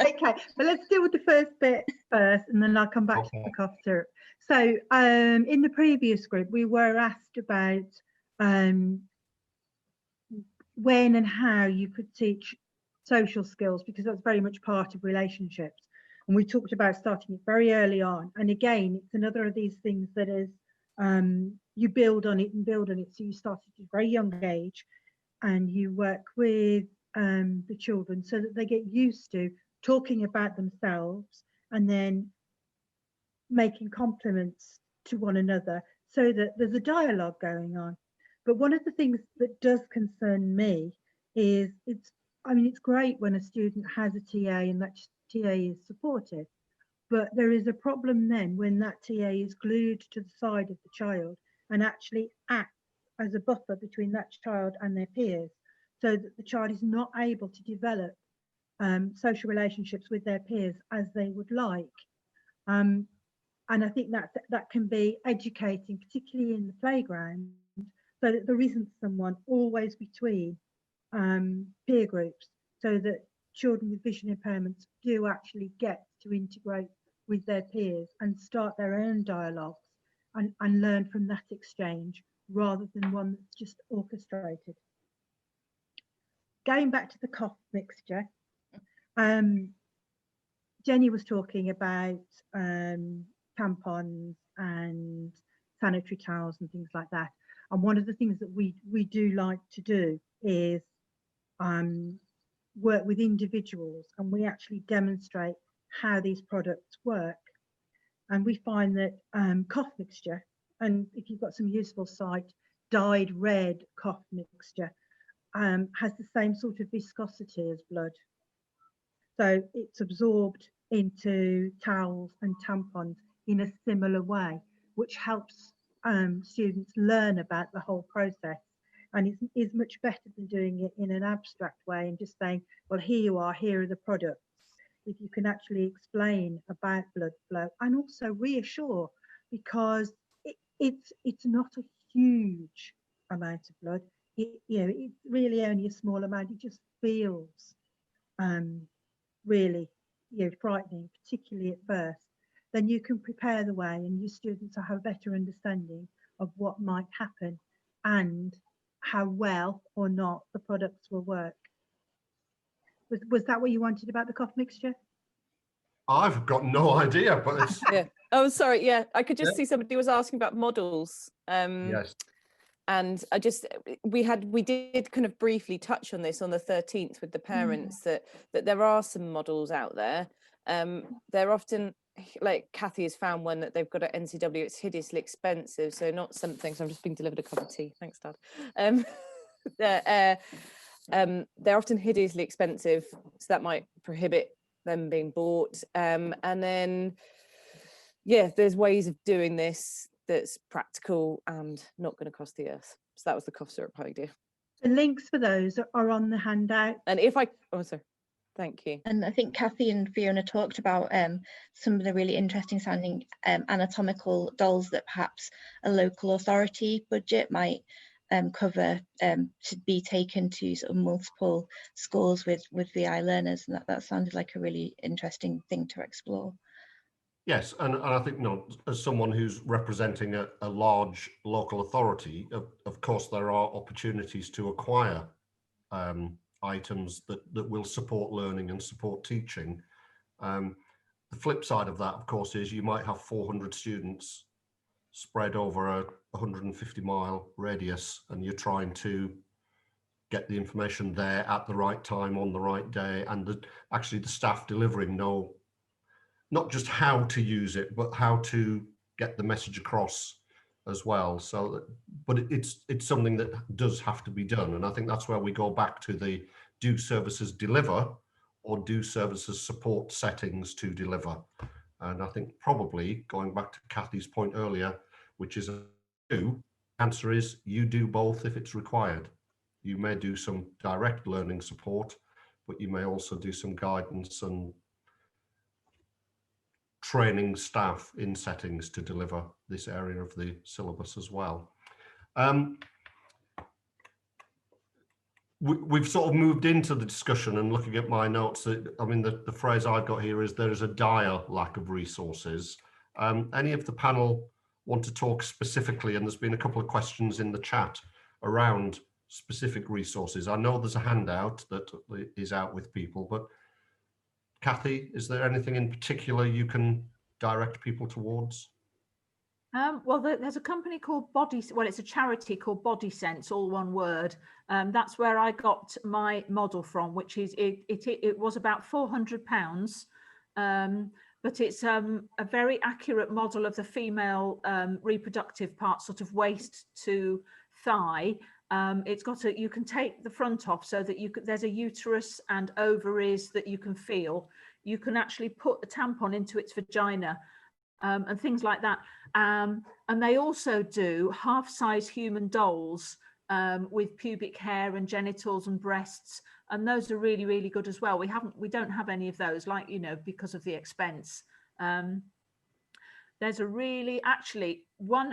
D: Okay, but let's deal with the first bit first, and then I'll come back to the cough syrup. So in the previous group, we were asked about when and how you could teach social skills, because that's very much part of relationships. And we talked about starting it very early on. And again, it's another of these things that is, you build on it and build on it. So you start at a very young age and you work with the children so that they get used to talking about themselves and then making compliments to one another so that there's a dialogue going on. But one of the things that does concern me is it's great when a student has a TA and that TA is supportive, but there is a problem then when that TA is glued to the side of the child and actually acts as a buffer between that child and their peers, so that the child is not able to develop social relationships with their peers as they would like. And I think that can be educating, particularly in the playground, so that there isn't someone always between peer groups, so that children with vision impairments do actually get to integrate with their peers and start their own dialogues and learn from that exchange rather than one that's just orchestrated. Going back to the cough mixture, Jenny was talking about tampons and sanitary towels and things like that. And one of the things that we do like to do is work with individuals, and we actually demonstrate how these products work. And we find that cough mixture, and if you've got some useful site, dyed red cough mixture, has the same sort of viscosity as blood. So it's absorbed into towels and tampons in a similar way, which helps students learn about the whole process. And is much better than doing it in an abstract way and just saying, well, here you are, here are the products. If you can actually explain about blood flow and also reassure, because it's not a huge amount of blood. It's really only a small amount. It just feels really frightening, particularly at first. Then you can prepare the way and your students will have a better understanding of what might happen and how well or not the products will work. Was that what you wanted about the cough mixture?
B: I've got no idea, but it's...
H: Yeah. Oh, sorry. Yeah, I could just see somebody was asking about models.
B: Yes.
H: And we did kind of briefly touch on this on the 13th with the parents, that there are some models out there. They're often, like Kathy has found one that they've got at NCW. It's hideously expensive, so not something. So I'm just being delivered a cup of tea. Thanks, Dad. They're often hideously expensive, so that might prohibit them being bought. And then, yeah, there's ways of doing this that's practical and not going to cost the earth. So that was the cough syrup idea.
D: The links for those are on the handout.
H: And if I, oh, sorry. Thank you.
E: And I think Kathy and Fiona talked about some of the really interesting sounding anatomical dolls that perhaps a local authority budget might cover to be taken to sort of multiple schools with VI learners, and that sounded like a really interesting thing to explore.
B: Yes, and I think, as someone who's representing a large local authority, of course, there are opportunities to acquire items that will support learning and support teaching. The flip side of that, of course, is you might have 400 students spread over a 150-mile radius, and you're trying to get the information there at the right time on the right day, and actually the staff delivering know not just how to use it, but how to get the message across as well. So, but it's something that does have to be done. And I think that's where we go back to the do services deliver or do services support settings to deliver. And I think probably going back to Kathy's point earlier, which is the answer is you do both if it's required. You may do some direct learning support, but you may also do some guidance and training staff in settings to deliver this area of the syllabus as well. We've sort of moved into the discussion, and looking at my notes, I mean, the phrase I've got here is there is a dire lack of resources. Any of the panel want to talk specifically, and there's been a couple of questions in the chat around specific resources. I know there's a handout that is out with people, but Kathy, is there anything in particular you can direct people towards?
C: Well, there's a company called it's a charity called Body Sense, all one word. That's where I got my model from, which is it was about £400, but it's a very accurate model of the female reproductive part, sort of waist to thigh. It's got you can take the front off so that there's a uterus and ovaries that you can feel. You can actually put a tampon into its vagina. And things like that. And they also do half-size human dolls with pubic hair and genitals and breasts, and those are really, really good as well. We don't have any of those, like, you know, because of the expense. There's a really, actually,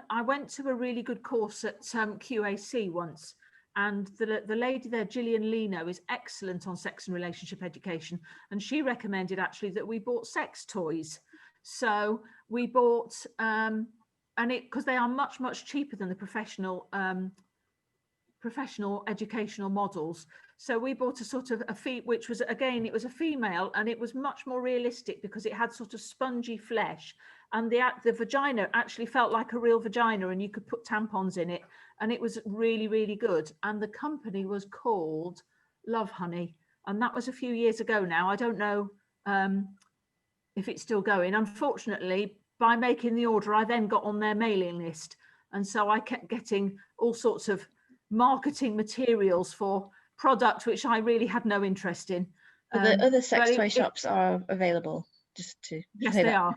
C: I went to a really good course at QAC once, and the lady there, Gillian Leno, is excellent on sex and relationship education, and she recommended actually that we bought sex toys. So we bought, and because they are much, much cheaper than the professional educational models. So we bought a sort of which was, again, it was a female, and it was much more realistic because it had sort of spongy flesh, and the vagina actually felt like a real vagina, and you could put tampons in it, and it was really, really good. And the company was called Love Honey, and that was a few years ago now. I don't know if it's still going. Unfortunately, by making the order, I then got on their mailing list, and so I kept getting all sorts of marketing materials for product which I really had no interest in.
E: The other sex toy shops are available, just to
C: yes,
E: say
C: they
E: that.
C: are.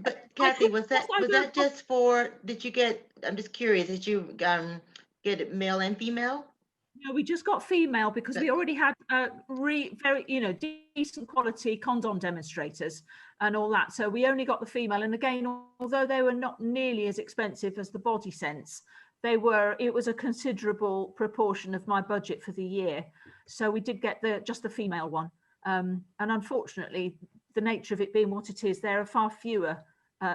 G: But Kathy, was that just for? Did you get? I'm just curious. Did you get it male and female?
C: No, we just got female because we already had very, you know, decent quality condom demonstrators and all that. So we only got the female. And again, although they were not nearly as expensive as the Body Sense, it was a considerable proportion of my budget for the year. So we did get just the female one. And unfortunately, the nature of it being what it is, there are far fewer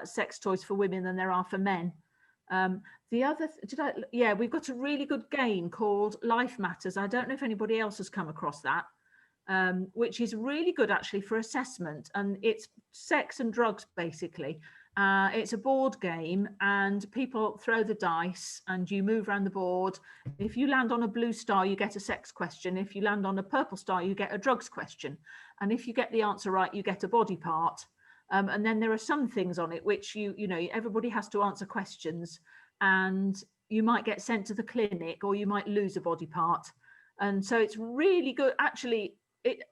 C: sex toys for women than there are for men. The other, we've got a really good game called Life Matters. I don't know if anybody else has come across that, which is really good actually for assessment, and it's sex and drugs basically. It's a board game, and people throw the dice and you move around the board. If you land on a blue star, you get a sex question. If you land on a purple star, you get a drugs question. And if you get the answer right, you get a body part. And then there are some things on it which you know, everybody has to answer questions, and you might get sent to the clinic or you might lose a body part. And so it's really good. Actually,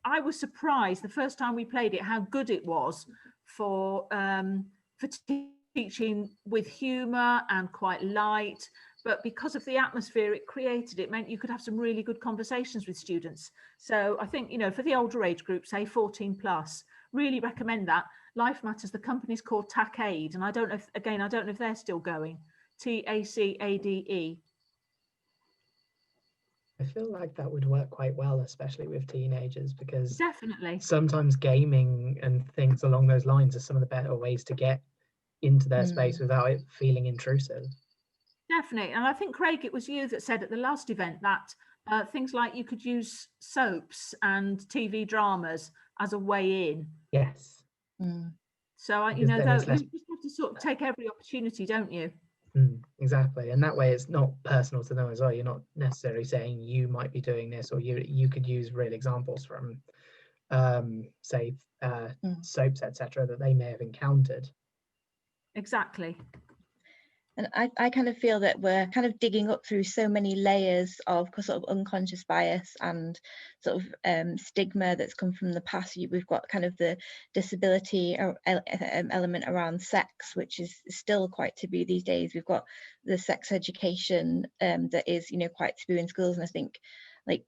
C: I was surprised the first time we played it how good it was for teaching with humour and quite light. But because of the atmosphere it created, it meant you could have some really good conversations with students. So I think, you know, for the older age group, say 14 plus, really recommend that. Life Matters, the company's called TACADE, and I don't know if they're still going. TACADE.
F: I feel like that would work quite well, especially with teenagers, because
C: definitely
F: sometimes gaming and things along those lines are some of the better ways to get into their space without it feeling intrusive.
C: Definitely. And I think, Craig, it was you that said at the last event that things like you could use soaps and TV dramas as a way in.
F: Yes.
C: So, you know, you just have to sort of take every opportunity, don't you?
F: Exactly. And that way it's not personal to them as well. You're not necessarily saying you might be doing this, or you could use real examples from, say, soaps, etc., that they may have encountered.
C: Exactly.
E: And I kind of feel that we're kind of digging up through so many layers of sort of unconscious bias and sort of stigma that's come from the past. We've got kind of the disability element around sex, which is still quite taboo these days. We've got the sex education that is, you know, quite taboo in schools. And I think like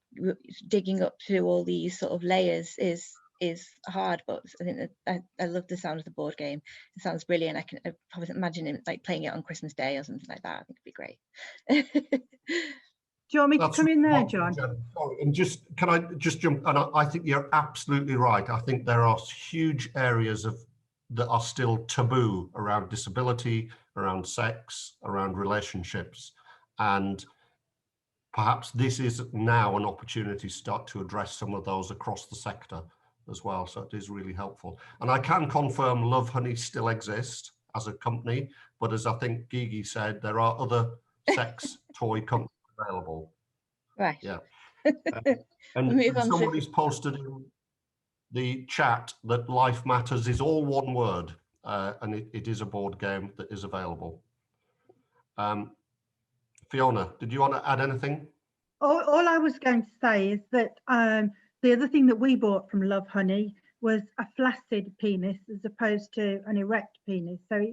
E: digging up through all these sort of layers is is hard, but I think that I love the sound of the board game. It sounds brilliant. I can probably imagine it like playing it on Christmas Day or something like that. I think it'd be great.
D: Do you want me to come in there, John?
B: Sorry, and can I just jump? And I think you're absolutely right. I think there are huge areas that are still taboo around disability, around sex, around relationships, and perhaps this is now an opportunity to start to address some of those across the sector as well. So it is really helpful. And I can confirm Love Honey still exists as a company, but as I think Gigi said, there are other sex toy companies available.
E: Right.
B: Yeah.
E: We'll move on
B: Somebody's posted in the chat that Life Matters is all one word, and it is a board game that is available. Fiona, did you want to add anything?
D: All I was going to say is that the other thing that we bought from Love Honey was a flaccid penis as opposed to an erect penis. So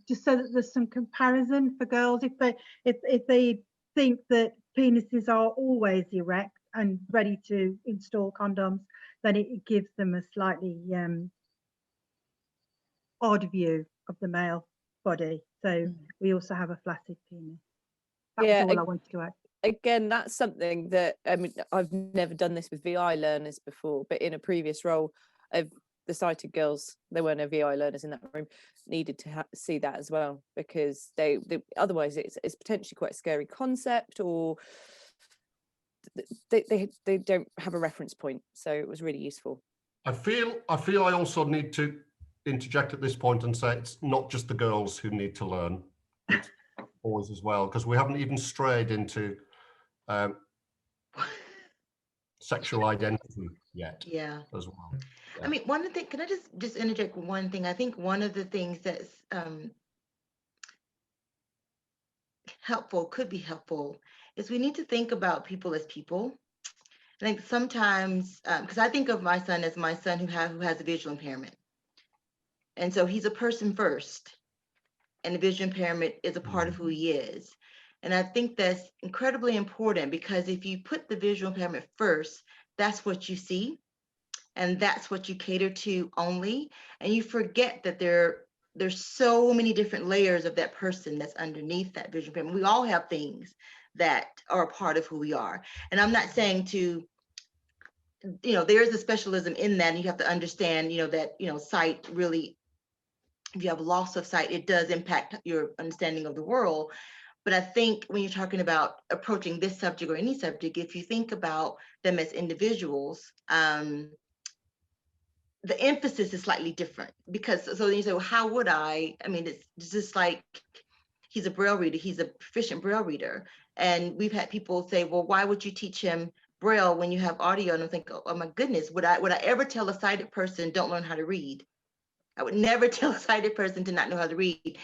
D: just so that there's some comparison for girls, if they think that penises are always erect and ready to install condoms, then it gives them a slightly odd view of the male body. So we also have a flaccid penis. That was all I wanted to add.
H: Again, that's something that, I mean, I've never done this with VI learners before, but in a previous role of the sighted girls, there were no VI learners in that room, needed to see that as well, because they otherwise it's potentially quite a scary concept, or they don't have a reference point. So it was really useful. I
B: feel I also need to interject at this point and say it's not just the girls who need to learn, it's boys as well, because we haven't even strayed into sexual identity yet.
G: Yeah.
B: As well. Yeah.
G: I mean, one of the things, can I just interject one thing? I think one of the things that's helpful, could be helpful, is we need to think about people as people. I think sometimes, because I think of my son as my son who has a visual impairment. And so he's a person first, and the visual impairment is a part of who he is. And I think that's incredibly important, because if you put the visual impairment first, that's what you see, and that's what you cater to only. And you forget that there's so many different layers of that person that's underneath that visual impairment. We all have things that are a part of who we are. And I'm not saying to, there is a specialism in that, and you have to understand, that, sight really, if you have loss of sight, it does impact your understanding of the world. But I think when you're talking about approaching this subject or any subject, if you think about them as individuals, the emphasis is slightly different, because so then you say, well, how would I mean, it's just like, he's a Braille reader, he's a proficient Braille reader. And we've had people say, well, why would you teach him Braille when you have audio? And I think, oh my goodness, would I ever tell a sighted person don't learn how to read? I would never tell a sighted person to not know how to read.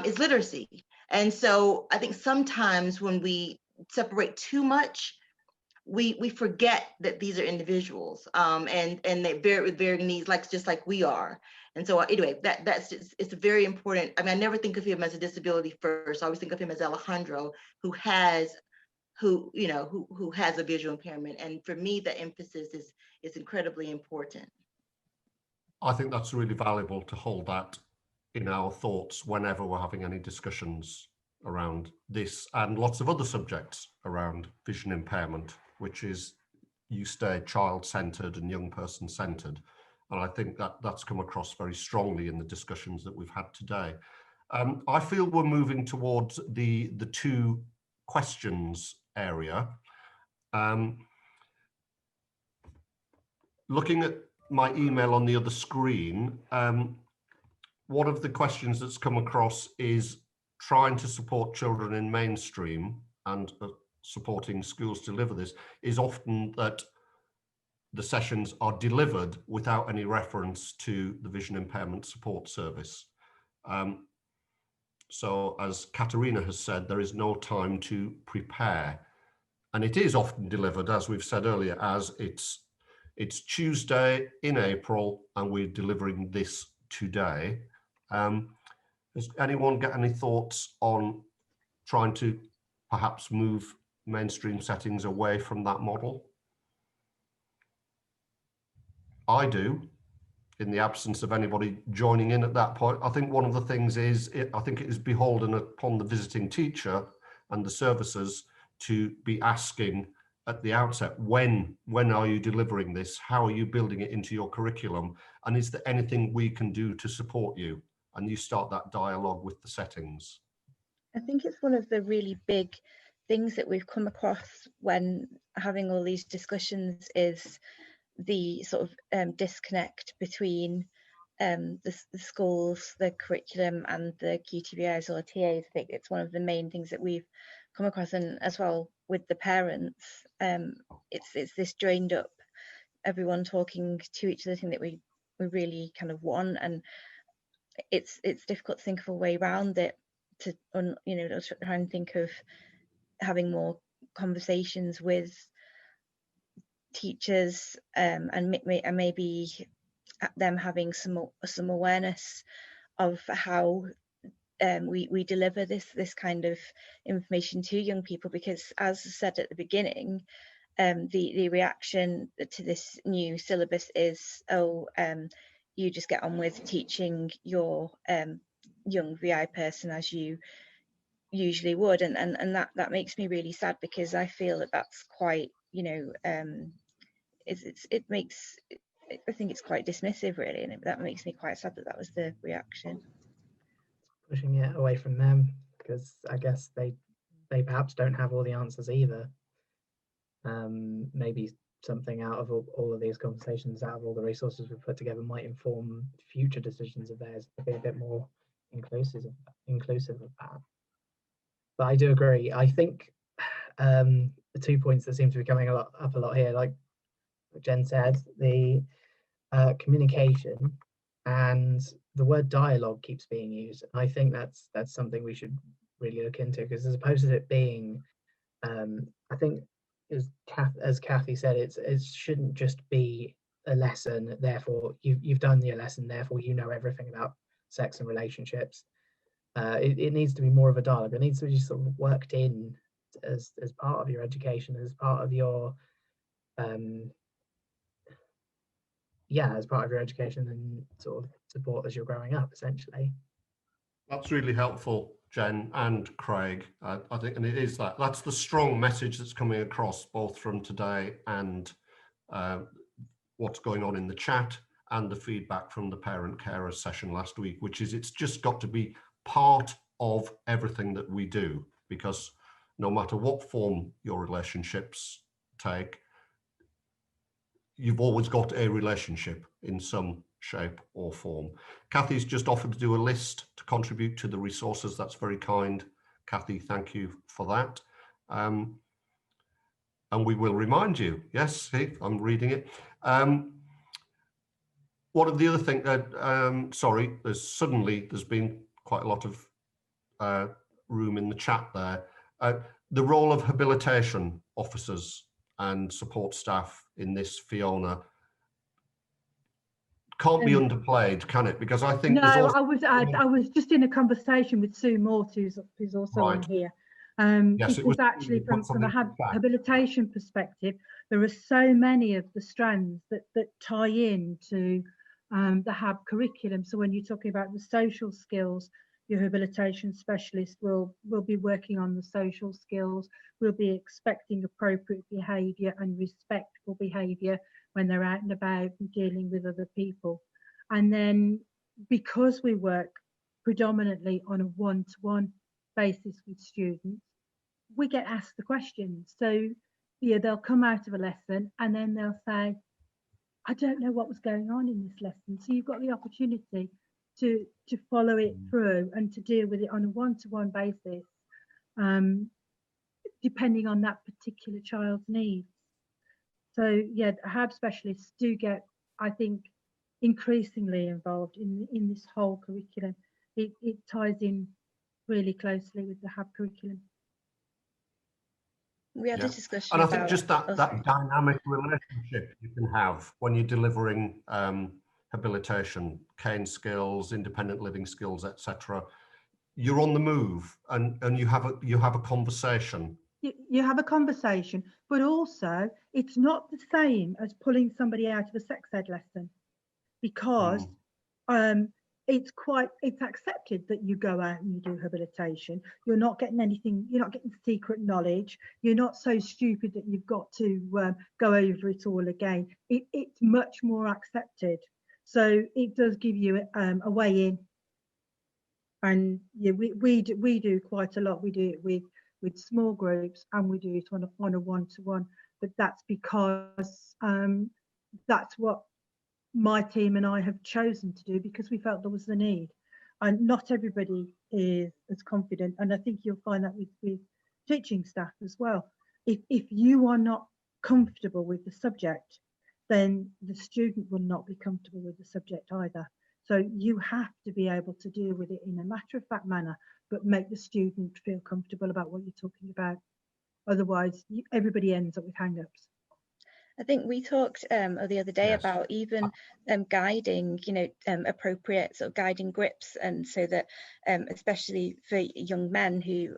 G: It's literacy. And so I think sometimes when we separate too much, we forget that these are individuals, and they bear with varying needs, just like we are. And so anyway, it's very important. I mean, I never think of him as a disability first. I always think of him as Alejandro, who has a visual impairment. And for me, the emphasis is incredibly important.
B: I think that's really valuable to hold that in our thoughts whenever we're having any discussions around this and lots of other subjects around vision impairment, which is, you stay child-centered and young person-centered. And I think that that's come across very strongly in the discussions that we've had today. I feel we're moving towards the two questions area. Looking at my email on the other screen, one of the questions that's come across is trying to support children in mainstream and supporting schools to deliver this is often that the sessions are delivered without any reference to the vision impairment support service. So as Katerina has said, there is no time to prepare. And it is often delivered, as we've said earlier, as it's Tuesday in April and we're delivering this today. Does anyone get any thoughts on trying to perhaps move mainstream settings away from that model? I do, in the absence of anybody joining in at that point. I think one of the things is, I think it is beholden upon the visiting teacher and the services to be asking at the outset, when are you delivering this? How are you building it into your curriculum? And is there anything we can do to support you? And you start that dialogue with the settings.
E: I think it's one of the really big things that we've come across when having all these discussions is the sort of disconnect between the schools, the curriculum and the QTBIs or TAs. I think it's one of the main things that we've come across, and as well with the parents, it's this joined up, everyone talking to each other thing that we really kind of want, and it's difficult to think of a way around it, to you know, try and think of having more conversations with teachers, and maybe them having some awareness of how we deliver this kind of information to young people, because as I said at the beginning, the reaction to this new syllabus is, oh, you just get on with teaching your young VI person as you usually would, and that makes me really sad, because I feel that that's quite, you know, it makes, I think it's quite dismissive really, and that makes me quite sad that that was the reaction.
F: Pushing it away from them, because I guess they perhaps don't have all the answers either. Maybe something out of all of these conversations, out of all the resources we've put together, might inform future decisions of theirs to be a bit more inclusive of that. But I do agree. I think the 2 points that seem to be coming up a lot here, like Jen said, the communication and the word dialogue keeps being used. I think that's something we should really look into, because as opposed to it being, I think as Kathy said, it shouldn't just be a lesson. Therefore, you've done your lesson. Therefore, you know everything about sex and relationships. It needs to be more of a dialogue. It needs to be sort of worked in as part of your education, as part of your as part of your education and sort of support as you're growing up, essentially.
B: That's really helpful, Jen and Craig. I think, and it is that's the strong message that's coming across both from today and what's going on in the chat and the feedback from the parent carer session last week, which is it's just got to be part of everything that we do, because no matter what form your relationships take, you've always got a relationship in some shape or form. Kathy's just offered to do a list to contribute to the resources. That's very kind. Kathy, thank you for that. And we will remind you. Yes, see, I'm reading it. One of the other things that, sorry, there's been quite a lot of room in the chat there. The role of habilitation officers and support staff in this, Fiona, can't be underplayed, can it? Because I think
D: no, I was just in a conversation with Sue Mort, who's also
B: right
D: on here.
B: Yes,
D: because actually from a habilitation perspective, there are so many of the strands that tie in to the HAB curriculum. So when you're talking about the social skills, your habilitation specialist will be working on the social skills, will be expecting appropriate behaviour and respectful behaviour when they're out and about and dealing with other people. And then because we work predominantly on a one-to-one basis with students, we get asked the questions. So yeah, they'll come out of a lesson and then they'll say, I don't know what was going on in this lesson. So you've got the opportunity to follow it through and to deal with it on a one-to-one basis, depending on that particular child's needs. So yeah, HAB specialists do get, I think, increasingly involved in this whole curriculum. It ties in really closely with the HAB curriculum.
E: We had a discussion
B: and I think
E: about,
B: just that dynamic relationship you can have when you're delivering habilitation, cane skills, independent living skills, etc. You're on the move, and you have a conversation
D: you have a conversation, but also it's not the same as pulling somebody out of a sex ed lesson, because it's accepted that you go out and you do habilitation. You're not getting anything, you're not getting secret knowledge. You're not so stupid that you've got to go over it all again. It's much more accepted. So it does give you a way in. And yeah, we do quite a lot. We do it with small groups, and we do it on a one-to-one. But that's because that's what my team and I have chosen to do, because we felt there was the need. And not everybody is as confident, and I think you'll find that with teaching staff as well. If you are not comfortable with the subject, then the student will not be comfortable with the subject either. So you have to be able to deal with it in a matter-of-fact manner, but make the student feel comfortable about what you're talking about. Otherwise, everybody ends up with hang-ups.
E: I think we talked the other day about even guiding, appropriate sort of guiding grips, and so that especially for young men who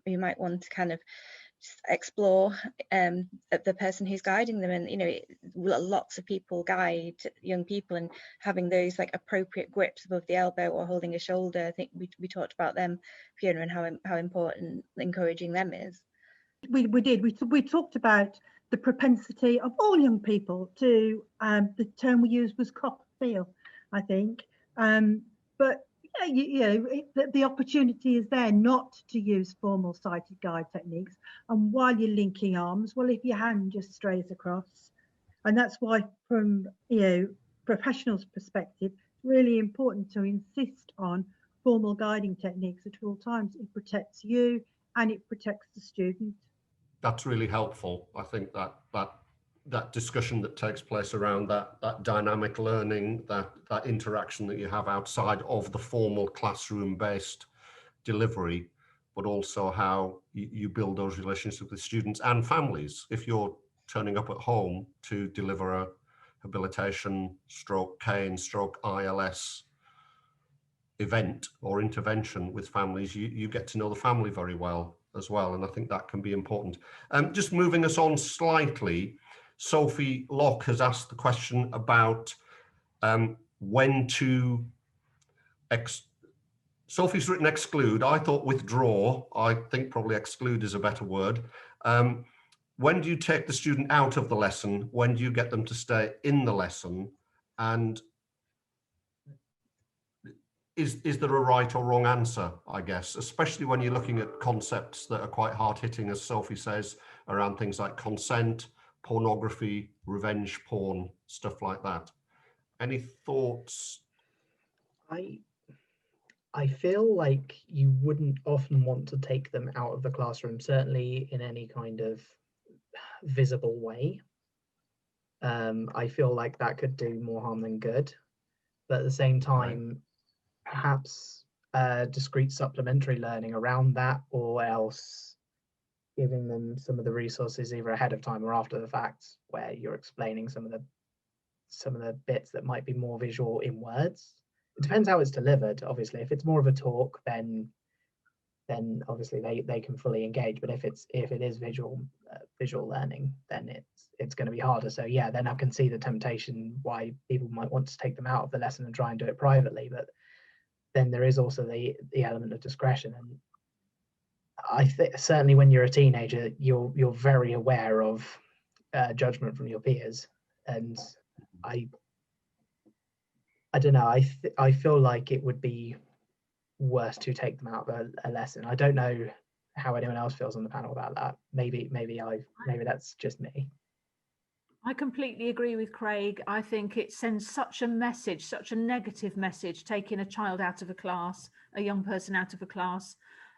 E: might want to kind of explore the person who's guiding them, and lots of people guide young people, and having those like appropriate grips above the elbow or holding a shoulder. I think we talked about them, Fiona, and how important encouraging them is.
D: We talked about the propensity of all young people to the term we used was cop feel, I think, but the opportunity is there not to use formal sighted guide techniques. And while you're linking arms, well, if your hand just strays across, and that's why from professionals' perspective, it's really important to insist on formal guiding techniques at all times. It protects you and it protects the student.
B: That's really helpful. I think that discussion that takes place around that dynamic learning, that interaction that you have outside of the formal classroom-based delivery, but also how you build those relationships with students and families. If you're turning up at home to deliver a habilitation stroke cane stroke ILS event or intervention with families, you get to know the family very well as well, and I think that can be important. Just moving us on slightly, Sophie Locke has asked the question about when to Sophie's written exclude. I thought withdraw. I think probably exclude is a better word. When do you take the student out of the lesson? When do you get them to stay in the lesson? And is there a right or wrong answer, I guess, especially when you're looking at concepts that are quite hard-hitting, as Sophie says, around things like consent, pornography, revenge porn, stuff like that. Any thoughts?
F: I feel like you wouldn't often want to take them out of the classroom, certainly in any kind of visible way. I feel like that could do more harm than good, but at the same time, perhaps discrete supplementary learning around that, or else giving them some of the resources either ahead of time or after the fact, where you're explaining some of the bits that might be more visual in words. It depends how it's delivered. Obviously, if it's more of a talk, then obviously they can fully engage. But if it is visual learning, then it's going to be harder. So yeah, then I can see the temptation why people might want to take them out of the lesson and try and do it privately. But then there is also the element of discretion. And I think certainly when you're a teenager, you're very aware of judgment from your peers, and I don't know. I feel like it would be worse to take them out of a lesson. I don't know how anyone else feels on the panel about that. Maybe that's just me.
C: I completely agree with Craig. I think it sends such a message, such a negative message, taking a child out of a class, a young person out of a class.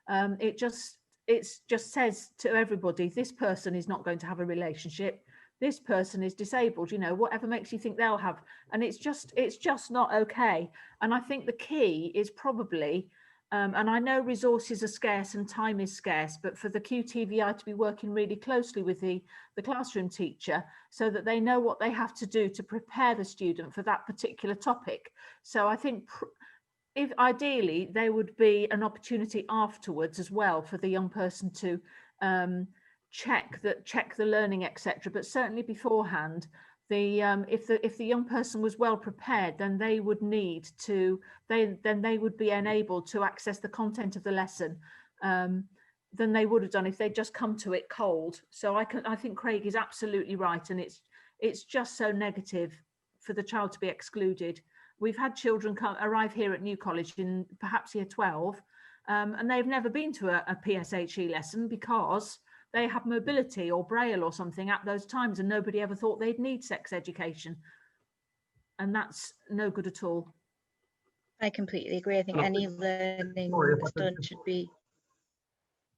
C: It just says to everybody, this person is not going to have a relationship. This person is disabled, whatever makes you think they'll have. And it's just not okay. And I think the key is probably, and I know resources are scarce and time is scarce, but for the QTVI to be working really closely with the classroom teacher so that they know what they have to do to prepare the student for that particular topic. So I think if ideally there would be an opportunity afterwards as well for the young person to check the learning, etc. But certainly beforehand, if the young person was well prepared, then they would need to then they would be enabled to access the content of the lesson than they would have done if they'd just come to it cold. So I think Craig is absolutely right, and it's just so negative for the child to be excluded. We've had children arrive here at New College in perhaps year 12, and they've never been to a PSHE lesson because they have mobility or braille or something at those times, and nobody ever thought they'd need sex education. And that's no good at all.
E: I completely agree. I think any learning done should be.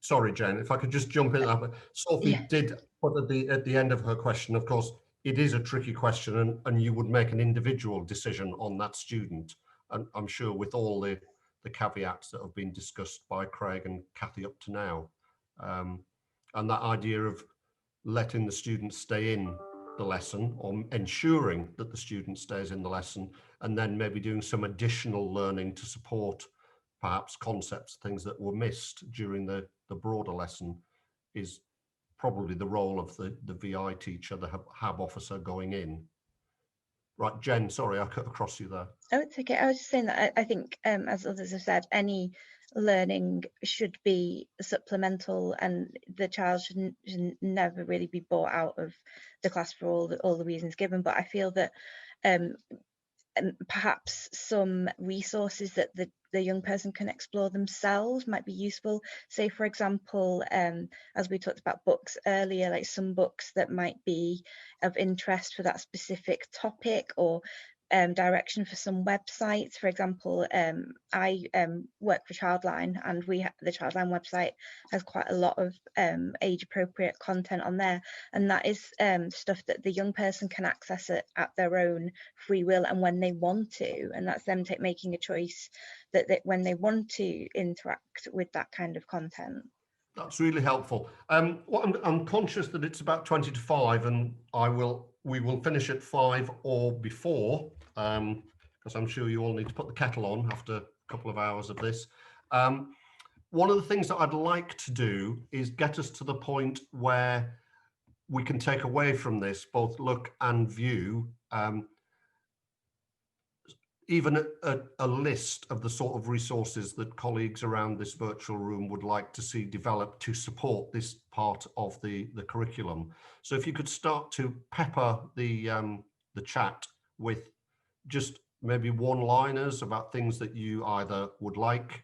B: Sorry, Jen, if I could just jump in that. Sophie did put at the end of her question, of course, it is a tricky question, and you would make an individual decision on that student. And I'm sure with all the caveats that have been discussed by Craig and Kathy up to now. And that idea of letting the student stay in the lesson, or ensuring that the student stays in the lesson, and then maybe doing some additional learning to support perhaps concepts, things that were missed during the broader lesson, is probably the role of the VI teacher, the HAB officer going in. Right, Jen, sorry, I cut across you there.
E: Oh, it's okay. I was just saying that I think, as others have said, any learning should be supplemental, and the child should never really be brought out of the class for all the reasons given. But I feel that perhaps some resources that the young person can explore themselves might be useful. Say, for example, as we talked about books earlier, like some books that might be of interest for that specific topic, or direction for some websites. For example, I work for Childline, and the Childline website has quite a lot of age appropriate content on there, and that is stuff that the young person can access at their own free will and when they want to, and that's them making a choice that when they want to interact with that kind of content.
B: That's really helpful. I'm conscious that it's about 20 to 5, and we will finish at 5 or before, because I'm sure you all need to put the kettle on after a couple of hours of this. One of the things that I'd like to do is get us to the point where we can take away from this, both look and view, even a list of the sort of resources that colleagues around this virtual room would like to see developed to support this part of the curriculum. So if you could start to pepper the chat with just maybe one-liners about things that you either would like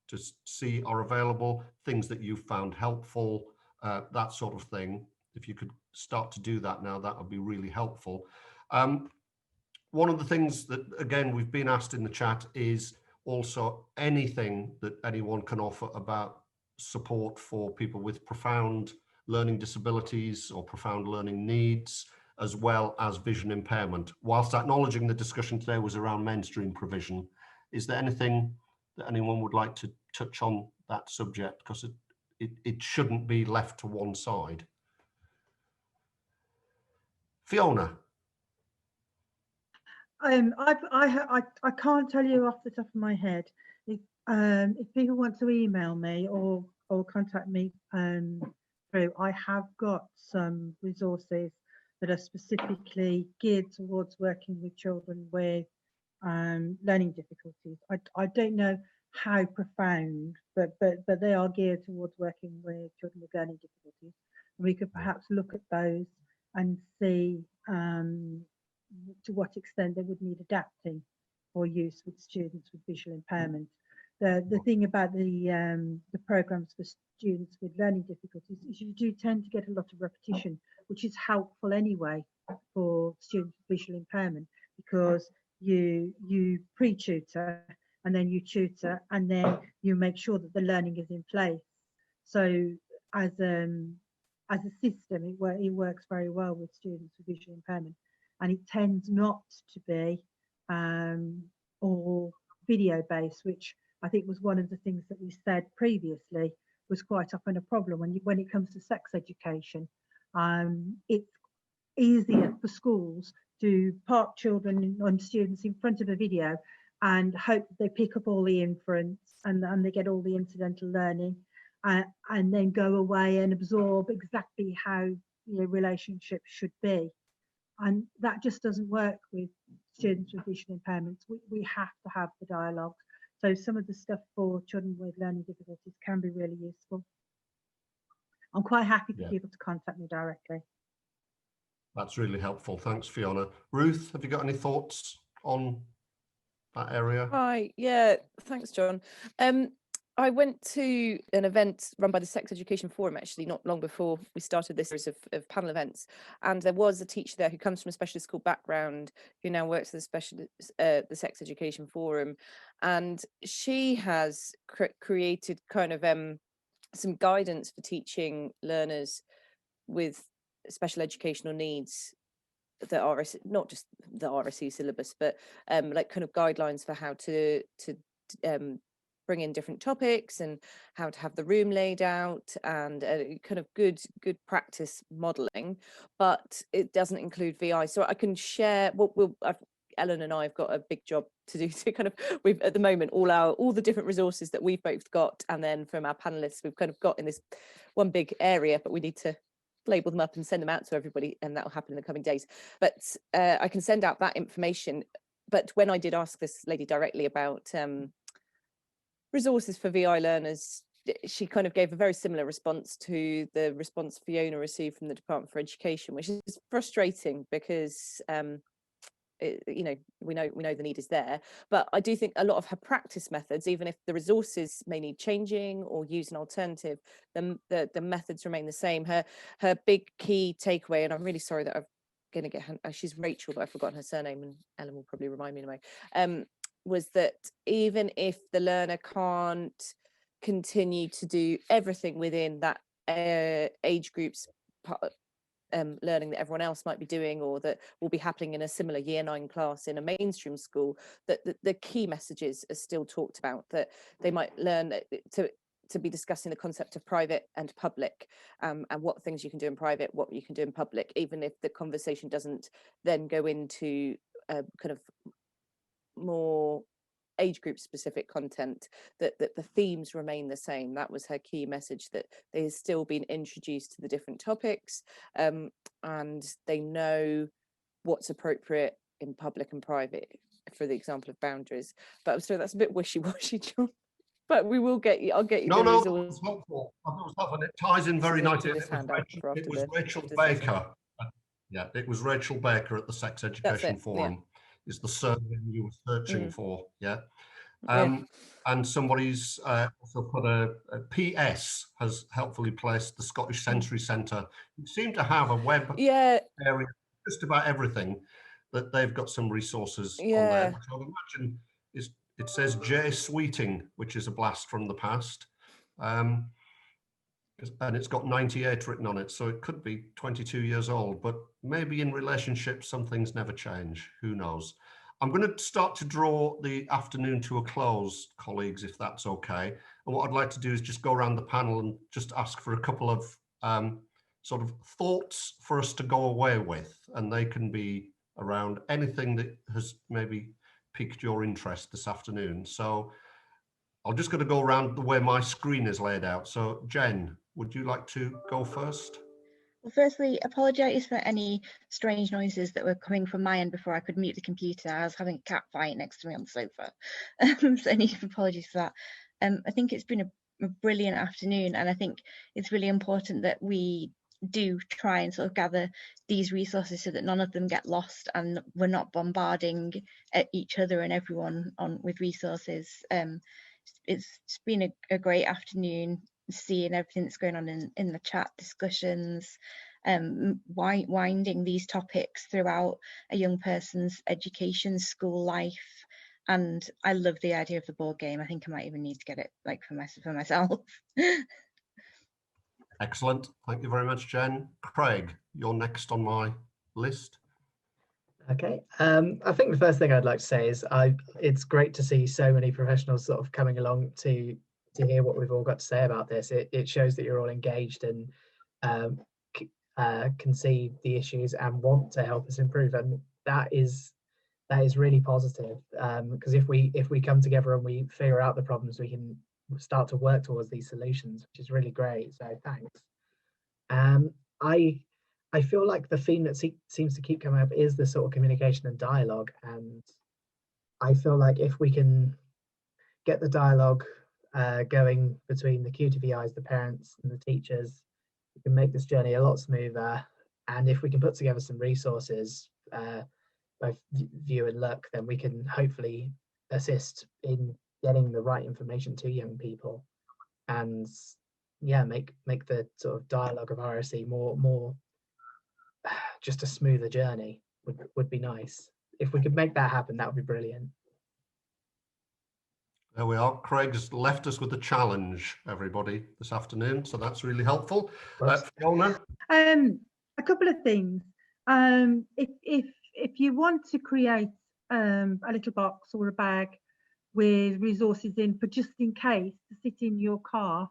B: to see are available, things that you found helpful, that sort of thing. If you could start to do that now, that would be really helpful. One of the things that, again, we've been asked in the chat is also anything that anyone can offer about support for people with profound learning disabilities or profound learning needs, as well as vision impairment. Whilst acknowledging the discussion today was around mainstream provision, is there anything that anyone would like to touch on that subject? Because it shouldn't be left to one side. Fiona.
D: I can't tell you off the top of my head. If people want to email me or contact me through, I have got some resources that are specifically geared towards working with children with learning difficulties. I don't know how profound, but they are geared towards working with children with learning difficulties. We could perhaps look at those and see to what extent they would need adapting for use with students with visual impairment. The thing about the programs for students with learning difficulties is you do tend to get a lot of repetition, which is helpful anyway for students with visual impairment, because you pre-tutor and then you tutor and then you make sure that the learning is in place. So as a system, it works very well with students with visual impairment, and it tends not to be all video based, which I think was one of the things that we said previously was quite often a problem when it comes to sex education. It's easier for schools to park children and students in front of a video and hope that they pick up all the inference and they get all the incidental learning. and then go away and absorb exactly how relationships should be. And that just doesn't work with students with visual impairments. We have to have the dialogue. So some of the stuff for children with learning difficulties can be really useful. I'm quite happy for people to contact me directly.
B: That's really helpful. Thanks, Fiona. Ruth, have you got any thoughts on that area?
H: Hi, yeah, thanks, John. I went to an event run by the Sex Education Forum, actually, not long before we started this series of panel events. And there was a teacher there who comes from a specialist school background, who now works at the Sex Education Forum. And she has created kind of some guidance for teaching learners with special educational needs, the RSE, not just the RSE syllabus, but like kind of guidelines for how to bring in different topics and how to have the room laid out, and kind of good practice modeling, but it doesn't include VI. So I can share what Ellen and I have got a big job to do to kind of, we've at the moment all the different resources that we've both got, and then from our panelists we've kind of got in this one big area, but we need to label them up and send them out to everybody, and that will happen in the coming days. But I can send out that information. But when I did ask this lady directly about resources for VI learners, she kind of gave a very similar response to the response Fiona received from the Department for Education, which is frustrating because we know the need is there. But I do think a lot of her practice methods, even if the resources may need changing or use an alternative, the methods remain the same. Her big key takeaway, and I'm really sorry that I'm going to get her, she's Rachel, but I've forgotten her surname, and Ellen will probably remind me in a way, was that even if the learner can't continue to do everything within that age group's learning that everyone else might be doing, or that will be happening in a similar year 9 class in a mainstream school, that the key messages are still talked about, that they might learn to be discussing the concept of private and public, and what things you can do in private, what you can do in public, even if the conversation doesn't then go into kind of more age group specific content, that the themes remain the same. That was her key message, that they have still been introduced to the different topics, and they know what's appropriate in public and private, for the example of boundaries. But I'm sorry, that's a bit wishy-washy, John, but we will get you, I'll get you the resource.
B: No, it's helpful. It ties in very nicely. It was Rachel Baker. Yeah, it was Rachel Baker at the Sex Education Forum. Is the surname you were searching for? Yeah. And somebody's also put a PS has helpfully placed the Scottish Sensory Centre. You seem to have a web area, just about everything, that they've got some resources on there, which I would imagine is, it says J Sweeting, which is a blast from the past. And it's got 98 written on it, so it could be 22 years old, but maybe in relationships some things never change, who knows. I'm going to start to draw the afternoon to a close, colleagues, if that's okay. And what I'd like to do is just go around the panel and just ask for a couple of sort of thoughts for us to go away with, and they can be around anything that has maybe piqued your interest this afternoon. So I'm just going to go around the way my screen is laid out. So Jen, would you like to go first?
E: Well, firstly, apologise for any strange noises that were coming from my end before I could mute the computer. I was having a cat fight next to me on the sofa, so I need apologies for that. I think it's been a brilliant afternoon, and I think it's really important that we do try and sort of gather these resources so that none of them get lost, and we're not bombarding each other and everyone with resources. It's been a great afternoon, seeing everything that's going on in the chat discussions, winding these topics throughout a young person's education, school life. And I love the idea of the board game. I think I might even need to get it like for myself.
B: Excellent. Thank you very much, Jen. Craig, you're next on my list.
F: Okay, I think the first thing I'd like to say is it's great to see so many professionals sort of coming along to hear what we've all got to say about this. It shows that you're all engaged and can see the issues and want to help us improve, and that is really positive, because if we come together and we figure out the problems, we can start to work towards these solutions, which is really great. So thanks. I feel like the theme that seems to keep coming up is the sort of communication and dialogue, and I feel like if we can get the dialogue going between the QTVIs, the parents and the teachers, we can make this journey a lot smoother. And if we can put together some resources, both View and Look, then we can hopefully assist in getting the right information to young people, and yeah, make the sort of dialogue of RSE more just a smoother journey would be nice. If we could make that happen, that would be brilliant.
B: There we are. Craig's left us with a challenge, everybody, this afternoon, so that's really helpful. Fiona?
D: A couple of things. If you want to create a little box or a bag with resources in for just in case to sit in your car,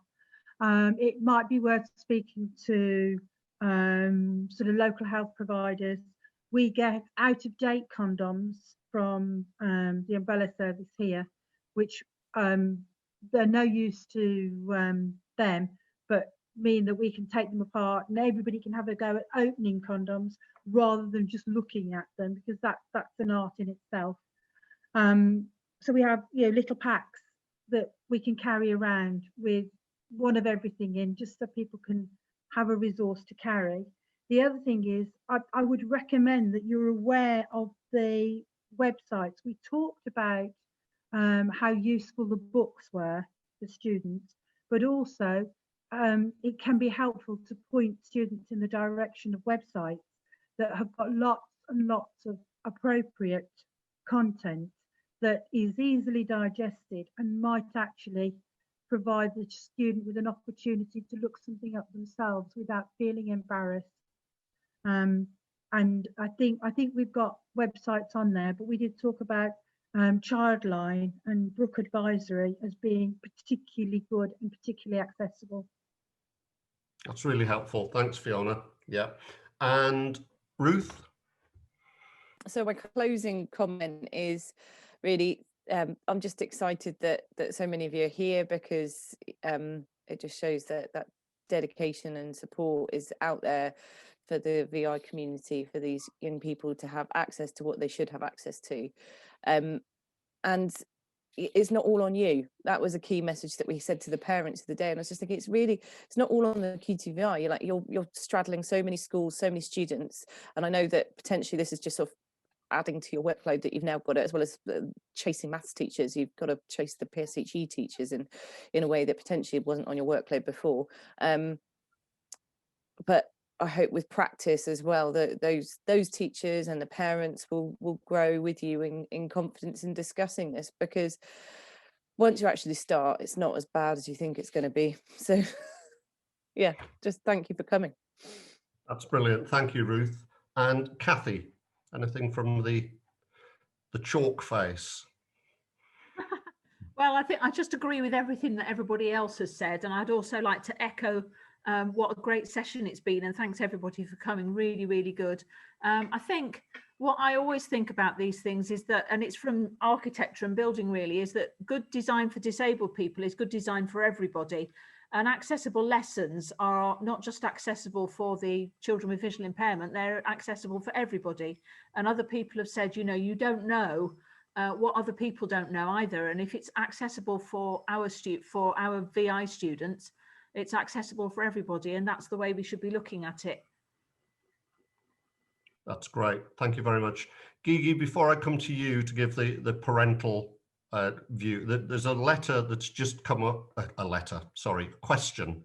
D: it might be worth speaking to sort of local health providers. We get out-of-date condoms from the umbrella service here, which they're no use to them, but mean that we can take them apart and everybody can have a go at opening condoms rather than just looking at them, because that's an art in itself. So we have, you know, little packs that we can carry around with one of everything in, just so people can have a resource to carry. The other thing is I would recommend that you're aware of the websites. We talked about how useful the books were for students, but also it can be helpful to point students in the direction of websites that have got lots and lots of appropriate content that is easily digested and might actually provide the student with an opportunity to look something up themselves without feeling embarrassed. And I think we've got websites on there, but we did talk about Childline and Brook Advisory as being particularly good and particularly accessible.
B: That's really helpful. Thanks, Fiona. Yeah. And Ruth?
H: So my closing comment is really, I'm just excited that so many of you are here, because it just shows that dedication and support is out there for the VI community, for these young people to have access to what they should have access to. And it's not all on you. That was a key message that we said to the parents of the day. And I was just thinking, it's not all on the QTVI. You're straddling so many schools, so many students. And I know that potentially this is just sort of adding to your workload that you've now got, as well as chasing maths teachers. You've got to chase the PSHE teachers in a way that potentially wasn't on your workload before. But I hope with practice as well that those teachers and the parents will grow with you in confidence in discussing this, because once you actually start, it's not as bad as you think it's going to be. So yeah, just thank you for coming.
B: That's brilliant. Thank you, Ruth. And Kathy, anything from the chalk face?
C: Well, I think I just agree with everything that everybody else has said, and I'd also like to echo what a great session it's been, and thanks everybody for coming. Really, really good. I think what I always think about these things is that, and it's from architecture and building really, is that good design for disabled people is good design for everybody. And accessible lessons are not just accessible for the children with visual impairment, they're accessible for everybody. And other people have said, you know, you don't know what other people don't know either. And if it's accessible for our VI students, it's accessible for everybody. And that's the way we should be looking at it.
B: That's great. Thank you very much. Gigi, before I come to you to give the parental view, there's a letter that's just come up, a question.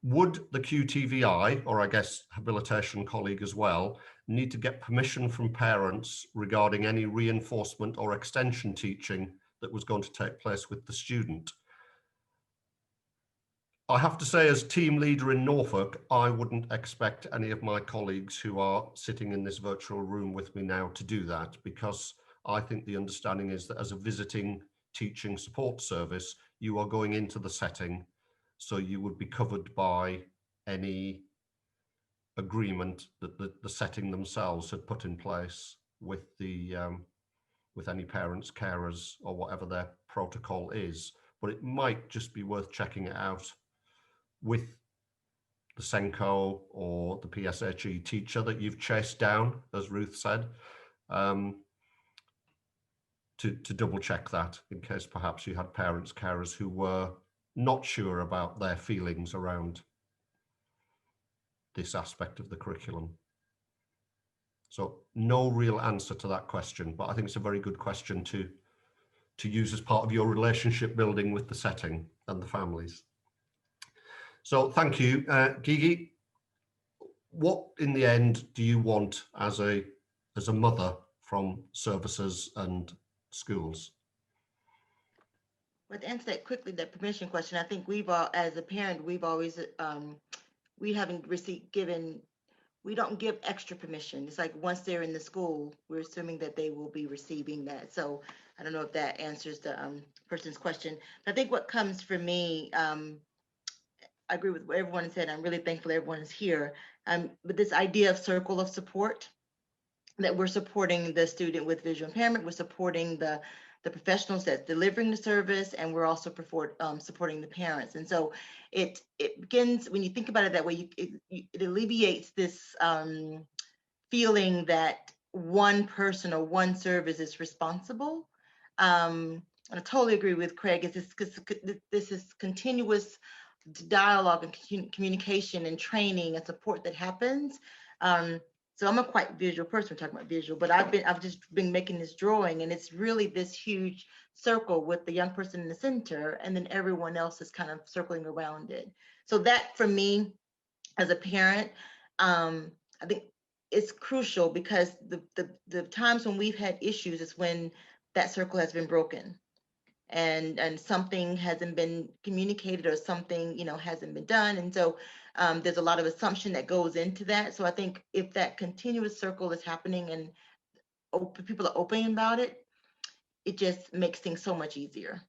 B: Would the QTVI, or I guess habilitation colleague as well, need to get permission from parents regarding any reinforcement or extension teaching that was going to take place with the student? I have to say, as team leader in Norfolk, I wouldn't expect any of my colleagues who are sitting in this virtual room with me now to do that, because I think the understanding is that as a visiting teaching support service, you are going into the setting, so you would be covered by any agreement that the setting themselves had put in place with the with any parents, carers, or whatever their protocol is. but it might just be worth checking it out with the Senko or the PSHE teacher that you've chased down, as Ruth said, to double check that in case perhaps you had parents, carers who were not sure about their feelings around this aspect of the curriculum. So no real answer to that question, but I think it's a very good question to use as part of your relationship building with the setting and the families. So thank you. Gigi, what in the end do you want as a mother from services and schools?
G: Well, to answer that quickly, that permission question, I think we've all, as a parent, we've always, we haven't we don't give extra permission. It's like once they're in the school, we're assuming that they will be receiving that. So I don't know if that answers the person's question. But I think what comes for me, I agree with what everyone said. I'm really thankful everyone is here. But this idea of circle of support, that we're supporting the student with visual impairment, we're supporting the professionals that's delivering the service, and we're also supporting the parents. And so it begins, when you think about it that way, it alleviates this feeling that one person or one service is responsible. And I totally agree with Craig. This is continuous dialogue and communication and training and support that happens. So I'm a quite visual person, we're talking about visual, but I've just been making this drawing, and it's really this huge circle with the young person in the center, and then everyone else is kind of circling around it. So that for me, as a parent, I think it's crucial, because the times when we've had issues is when that circle has been broken. And something hasn't been communicated, or something, you know, hasn't been done. And so there's a lot of assumption that goes into that. So I think if that continuous circle is happening and people are open about it, it just makes things so much easier.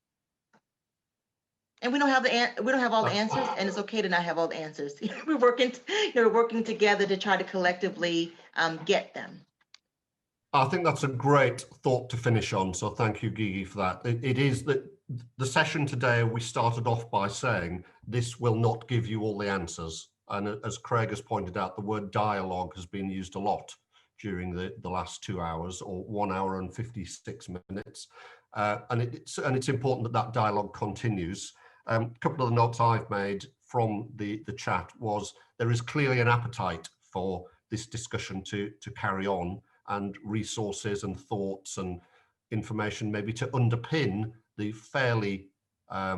G: And we don't have all the answers, and it's okay to not have all the answers. We're working together to try to collectively get them.
B: I think that's a great thought to finish on. So thank you, Gigi, for that. It is that the session today, we started off by saying this will not give you all the answers. And as Craig has pointed out, the word dialogue has been used a lot during the last 2 hours, or 1 hour and 56 minutes. And it's important that that dialogue continues. A couple of the notes I've made from the chat was there is clearly an appetite for this discussion to carry on, and resources and thoughts and information maybe to underpin the fairly, I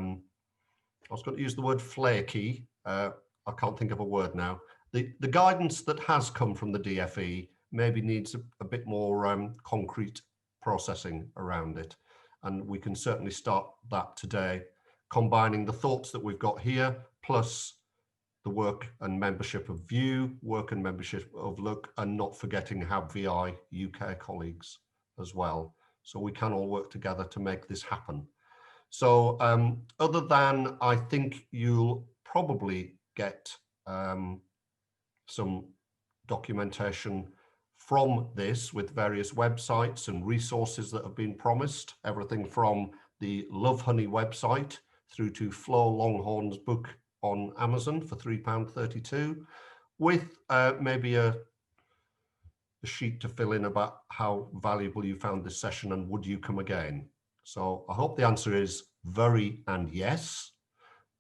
B: was going to use the word flaky, I can't think of a word now. The guidance that has come from the DFE maybe needs a bit more concrete processing around it. And we can certainly start that today, combining the thoughts that we've got here, plus the work and membership of VIEW, work and membership of Look, and not forgetting Have VI UK colleagues as well. So we can all work together to make this happen. So other than, I think you'll probably get some documentation from this with various websites and resources that have been promised, everything from the Love Honey website through to Flo Longhorn's book on Amazon for £3.32, with maybe a sheet to fill in about how valuable you found this session and would you come again. So I hope the answer is very and yes.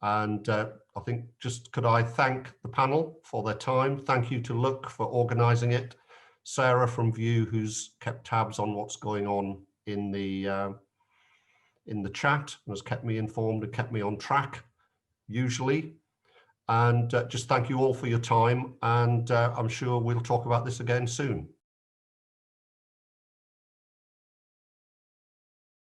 B: And I think could I thank the panel for their time. Thank you to Look for organising it. Sarah from VIEW, who's kept tabs on what's going on in the chat and has kept me informed and kept me on track usually. And just thank you all for your time, and I'm sure we'll talk about this again soon.